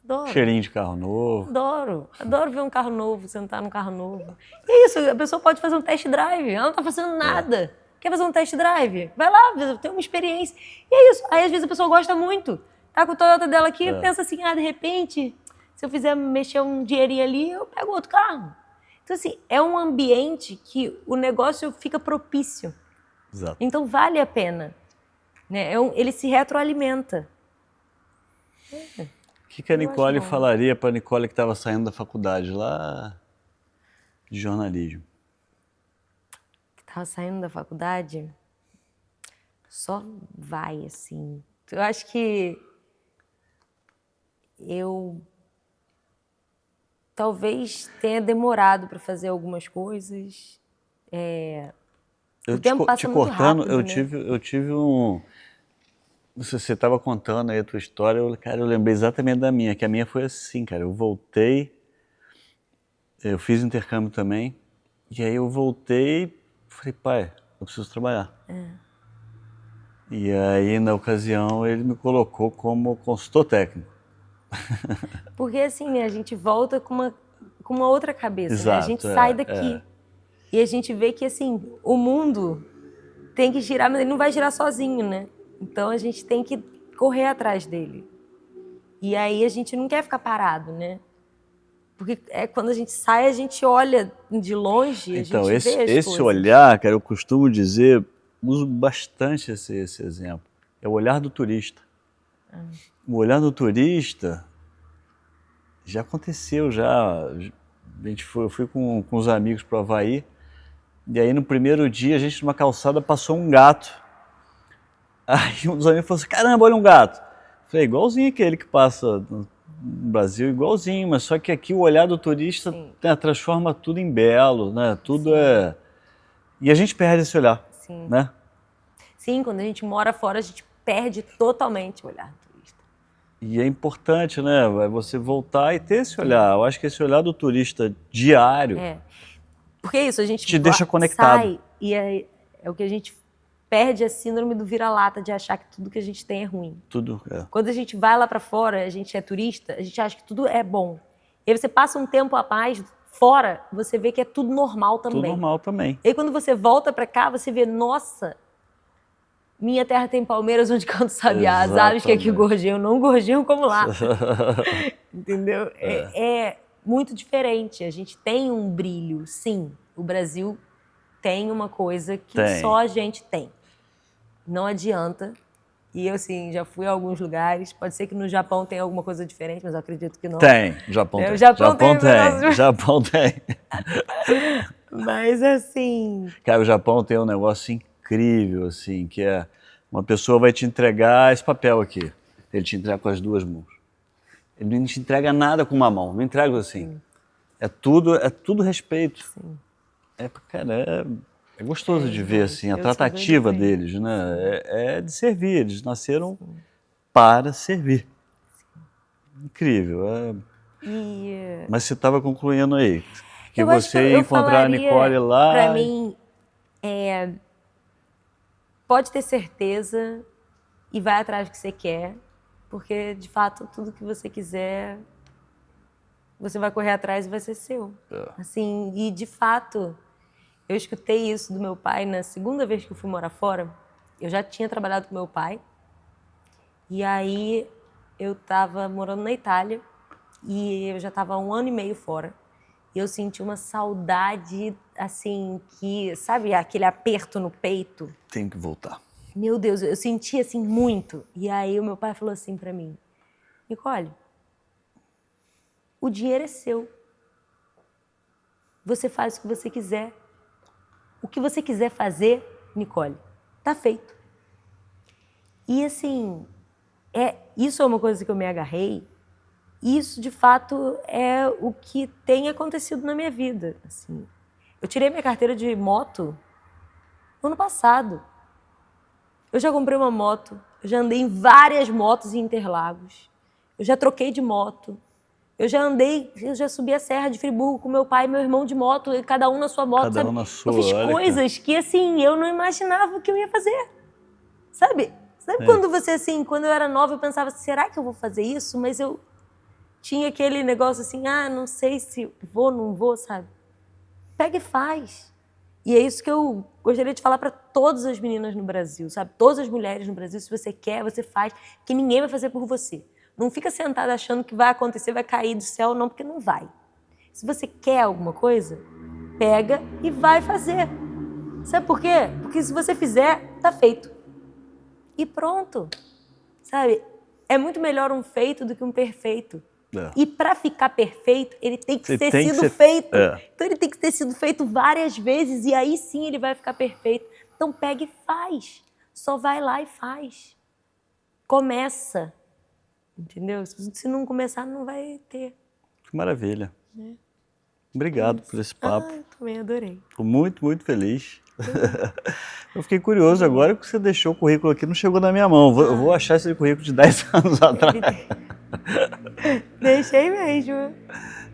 Adoro. Cheirinho de carro novo. Adoro ver um carro novo, sentar num carro novo. E é isso, a pessoa pode fazer um test drive, ela não tá fazendo nada. Quer fazer um test drive? Vai lá, tem uma experiência. E é isso, aí às vezes a pessoa gosta muito. Tá com o Toyota dela aqui, pensa assim, de repente, se eu fizer mexer um dinheirinho ali, eu pego outro carro. Então, assim, é um ambiente que o negócio fica propício. Exato. Então, vale a pena. Né? Ele se retroalimenta. O que a Nicole falaria para a Nicole que estava saindo da faculdade lá de jornalismo? Que estava saindo da faculdade? Só vai, assim. Eu acho que eu talvez tenha demorado para fazer algumas coisas. O tempo passa muito rápido, eu tive um... Você estava contando aí a tua história, eu lembrei exatamente da minha, que a minha foi assim, cara, eu voltei, eu fiz intercâmbio também, e aí eu voltei, falei, pai, eu preciso trabalhar. E aí, na ocasião, ele me colocou como consultor técnico. Porque assim, né, a gente volta com uma outra cabeça, Exato, né? A gente sai daqui e a gente vê que, assim, o mundo tem que girar, mas ele não vai girar sozinho, né? Então a gente tem que correr atrás dele. E aí a gente não quer ficar parado, né? Porque quando a gente sai, a gente olha de longe, então, a gente vê as esse coisas. olhar, cara, eu costumo dizer, uso bastante esse exemplo, é o olhar do turista. O olhar do turista já aconteceu, eu fui com os amigos para o Havaí, e aí no primeiro dia a gente numa calçada passou um gato. Aí um dos amigos falou assim, caramba, olha um gato. Eu falei, igualzinho aquele que passa no Brasil, igualzinho, mas só que aqui o olhar do turista transforma tudo em belo, né? Tudo E a gente perde esse olhar, né? Sim, quando a gente mora fora, a gente perde totalmente o olhar do turista. E é importante, né? Você voltar e ter esse olhar. Eu acho que esse olhar do turista diário Porque é isso, a gente te deixa conectado. sai e é o que a gente perde a síndrome do vira-lata, de achar que tudo que a gente tem é ruim. Tudo. Quando a gente vai lá para fora, a gente é turista, a gente acha que tudo é bom. E aí você passa um tempo a mais fora, você vê que é tudo normal também. Tudo normal também. E aí quando você volta para cá, você vê, nossa, minha terra tem palmeiras onde canto sabiá, as aves que aqui gorjeiam, não gorjeiam como lá. Entendeu? É muito diferente. A gente tem um brilho, sim. O Brasil tem uma coisa que só a gente tem. Não adianta. E eu, assim, já fui a alguns lugares. Pode ser que no Japão tenha alguma coisa diferente, mas eu acredito que não. Tem, Japão tem. O Japão tem. Japão tem. Mas, assim... Cara, o Japão tem um negócio incrível, assim, que é uma pessoa vai te entregar esse papel aqui. Ele te entrega com as duas mãos. Ele não te entrega nada com uma mão, não entrega assim. Sim. É tudo respeito. Sim. Cara, é gostoso de ver, assim, a tratativa deles, né? É de servir, eles nasceram para servir. Incrível. Mas você estava concluindo aí, que você ia encontrar a Nicole lá... Para mim, pode ter certeza e vai atrás do que você quer, porque, de fato, tudo que você quiser, você vai correr atrás e vai ser seu. Assim, e, de fato, eu escutei isso do meu pai na segunda vez que eu fui morar fora. Eu já tinha trabalhado com meu pai. E aí, eu estava morando na Itália e eu já estava 1 ano e meio fora. E eu senti uma saudade, assim, que... Sabe aquele aperto no peito? Tem que voltar. Meu Deus, eu senti, assim, muito. E aí o meu pai falou assim pra mim: Nicole, o dinheiro é seu. Você faz o que você quiser. O que você quiser fazer, Nicole, tá feito. E, assim, isso é uma coisa que eu me agarrei. Isso, de fato, é o que tem acontecido na minha vida. Assim, eu tirei minha carteira de moto no ano passado. Eu já comprei uma moto, eu já andei em várias motos em Interlagos, eu já troquei de moto, eu já subi a Serra de Friburgo com meu pai e meu irmão de moto, e cada um na sua moto, cada sabe? Um na sua, eu fiz coisas que, assim, eu não imaginava que eu ia fazer, sabe? Quando você, assim, quando eu era nova, eu pensava, será que eu vou fazer isso? Mas eu tinha aquele negócio assim, não sei se vou, não vou, sabe? Pega e faz. E é isso que eu gostaria de falar para todas as meninas no Brasil, sabe? Todas as mulheres no Brasil, se você quer, você faz, que ninguém vai fazer por você. Não fica sentada achando que vai acontecer, vai cair do céu, não, porque não vai. Se você quer alguma coisa, pega e vai fazer. Sabe por quê? Porque se você fizer, tá feito. E pronto. Sabe? É muito melhor um feito do que um perfeito. E para ficar perfeito, ele tem que ter sido feito. Então ele tem que ter sido feito várias vezes e aí sim ele vai ficar perfeito. Então pega e faz. Só vai lá e faz. Começa. Entendeu? Se não começar, não vai ter. Que maravilha. Obrigado por esse papo. Também adorei. Fico muito, muito feliz. Eu fiquei curioso agora que você deixou o currículo aqui, não chegou na minha mão. Eu vou achar esse currículo de 10 anos atrás. Deixei mesmo.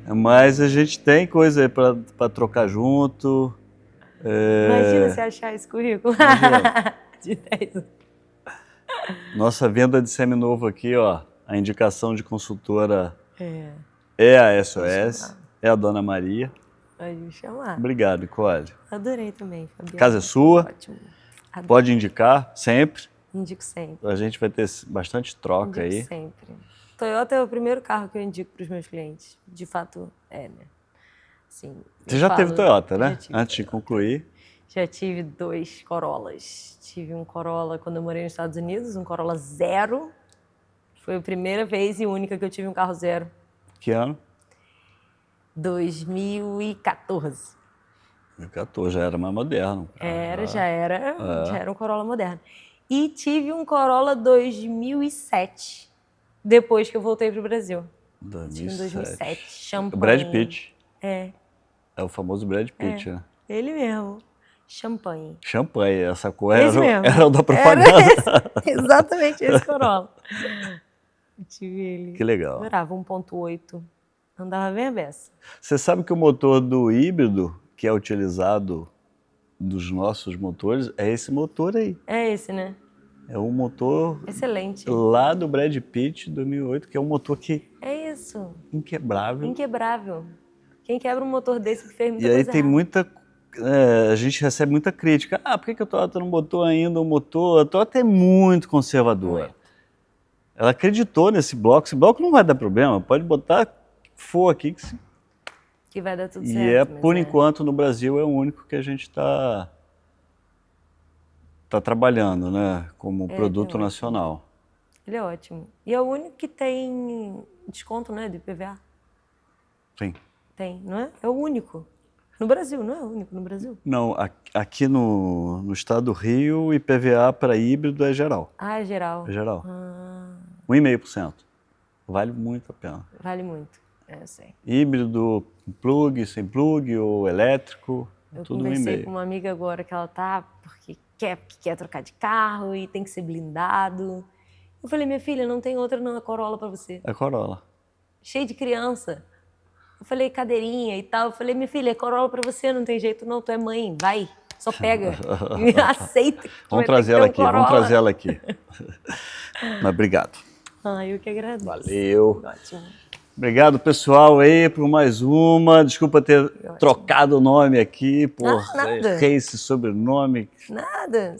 Mas a gente tem coisa aí para trocar junto. Imagina se achar esse currículo. De 10 anos. Nossa venda de seminovo aqui, ó. A indicação de consultora é a SOS, é a Dona Maria. Pode me chamar. Obrigado, Nicole. Adorei também, Fabiana. Casa é sua. Ótimo. Pode indicar sempre. Indico sempre. A gente vai ter bastante troca aí. Sempre. Toyota é o primeiro carro que eu indico para os meus clientes. De fato, né? Assim, você já teve Toyota, né? Antes de Toyota. concluir. Já tive 2 Corollas. Tive um Corolla quando eu morei nos Estados Unidos, um Corolla 0. Foi a primeira vez e única que eu tive um carro 0. Que ano? 2014. 2014, já era mais moderno. Já era um Corolla moderno. E tive um Corolla 2007, depois que eu voltei para o Brasil. 2007, champanhe. O Brad Pitt. É o famoso Brad Pitt, né? Ele mesmo. Champanhe. Champanhe, essa cor era o da propaganda. Exatamente esse Corolla. Eu tive ele. Que legal. Adorava, 1.8. Andava bem a beça. Você sabe que o motor do híbrido, que é utilizado dos nossos motores, é esse motor aí. É esse, né? É um motor Excelente. lá do Brad Pitt 2008, que é um motor que É isso. inquebrável. Inquebrável. Quem quebra um motor desse que fez muita E aí coisa tem errada. muita... a gente recebe muita crítica. Ah, por que a Toyota não botou ainda um motor? A Toyota é muito conservadora. Muito. Ela acreditou nesse bloco. Esse bloco não vai dar problema. Pode botar o que for aqui. Que vai dar tudo E certo. mas por enquanto, no Brasil, é o único que a gente está trabalhando, né? Como produto ótimo. nacional. Ele é ótimo. E é o único que tem desconto, né, de IPVA. Sim. Tem, não é? É o único. No Brasil, não é o único no Brasil? Não, aqui no estado do Rio, o IPVA para híbrido é geral. Ah, é geral. É geral. Ah, 1,5%. Vale muito a pena. vale muito. Eu sei. Híbrido, plug, sem plug ou elétrico, Eu tudo conversei 1,5%. com uma amiga agora que ela tá porque quer trocar de carro e tem que ser blindado. Eu falei, minha filha, não tem outra não, a Corolla para você. É Corolla. Cheio de criança. Eu falei, cadeirinha e tal. Eu falei, minha filha, é Corolla para você, não tem jeito não, tu é mãe, vai, só pega. E aceita. Vamos trazer ela aqui, vamos trazer ela aqui. Mas obrigado. Ah, eu que agradeço. Valeu. Ótimo. Obrigado, pessoal, aí, por mais uma. Desculpa ter trocado o nome aqui, por nada. errei esse sobrenome. Nada.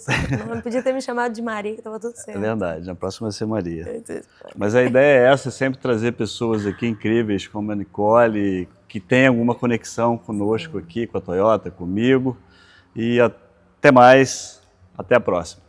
Não podia ter me chamado de Maria, que tava tudo certo. É verdade, na próxima vai ser Maria. Mas a ideia é essa, sempre trazer pessoas aqui incríveis, como a Nicole, que tem alguma conexão conosco aqui, com a Toyota, comigo. E até mais, até a próxima.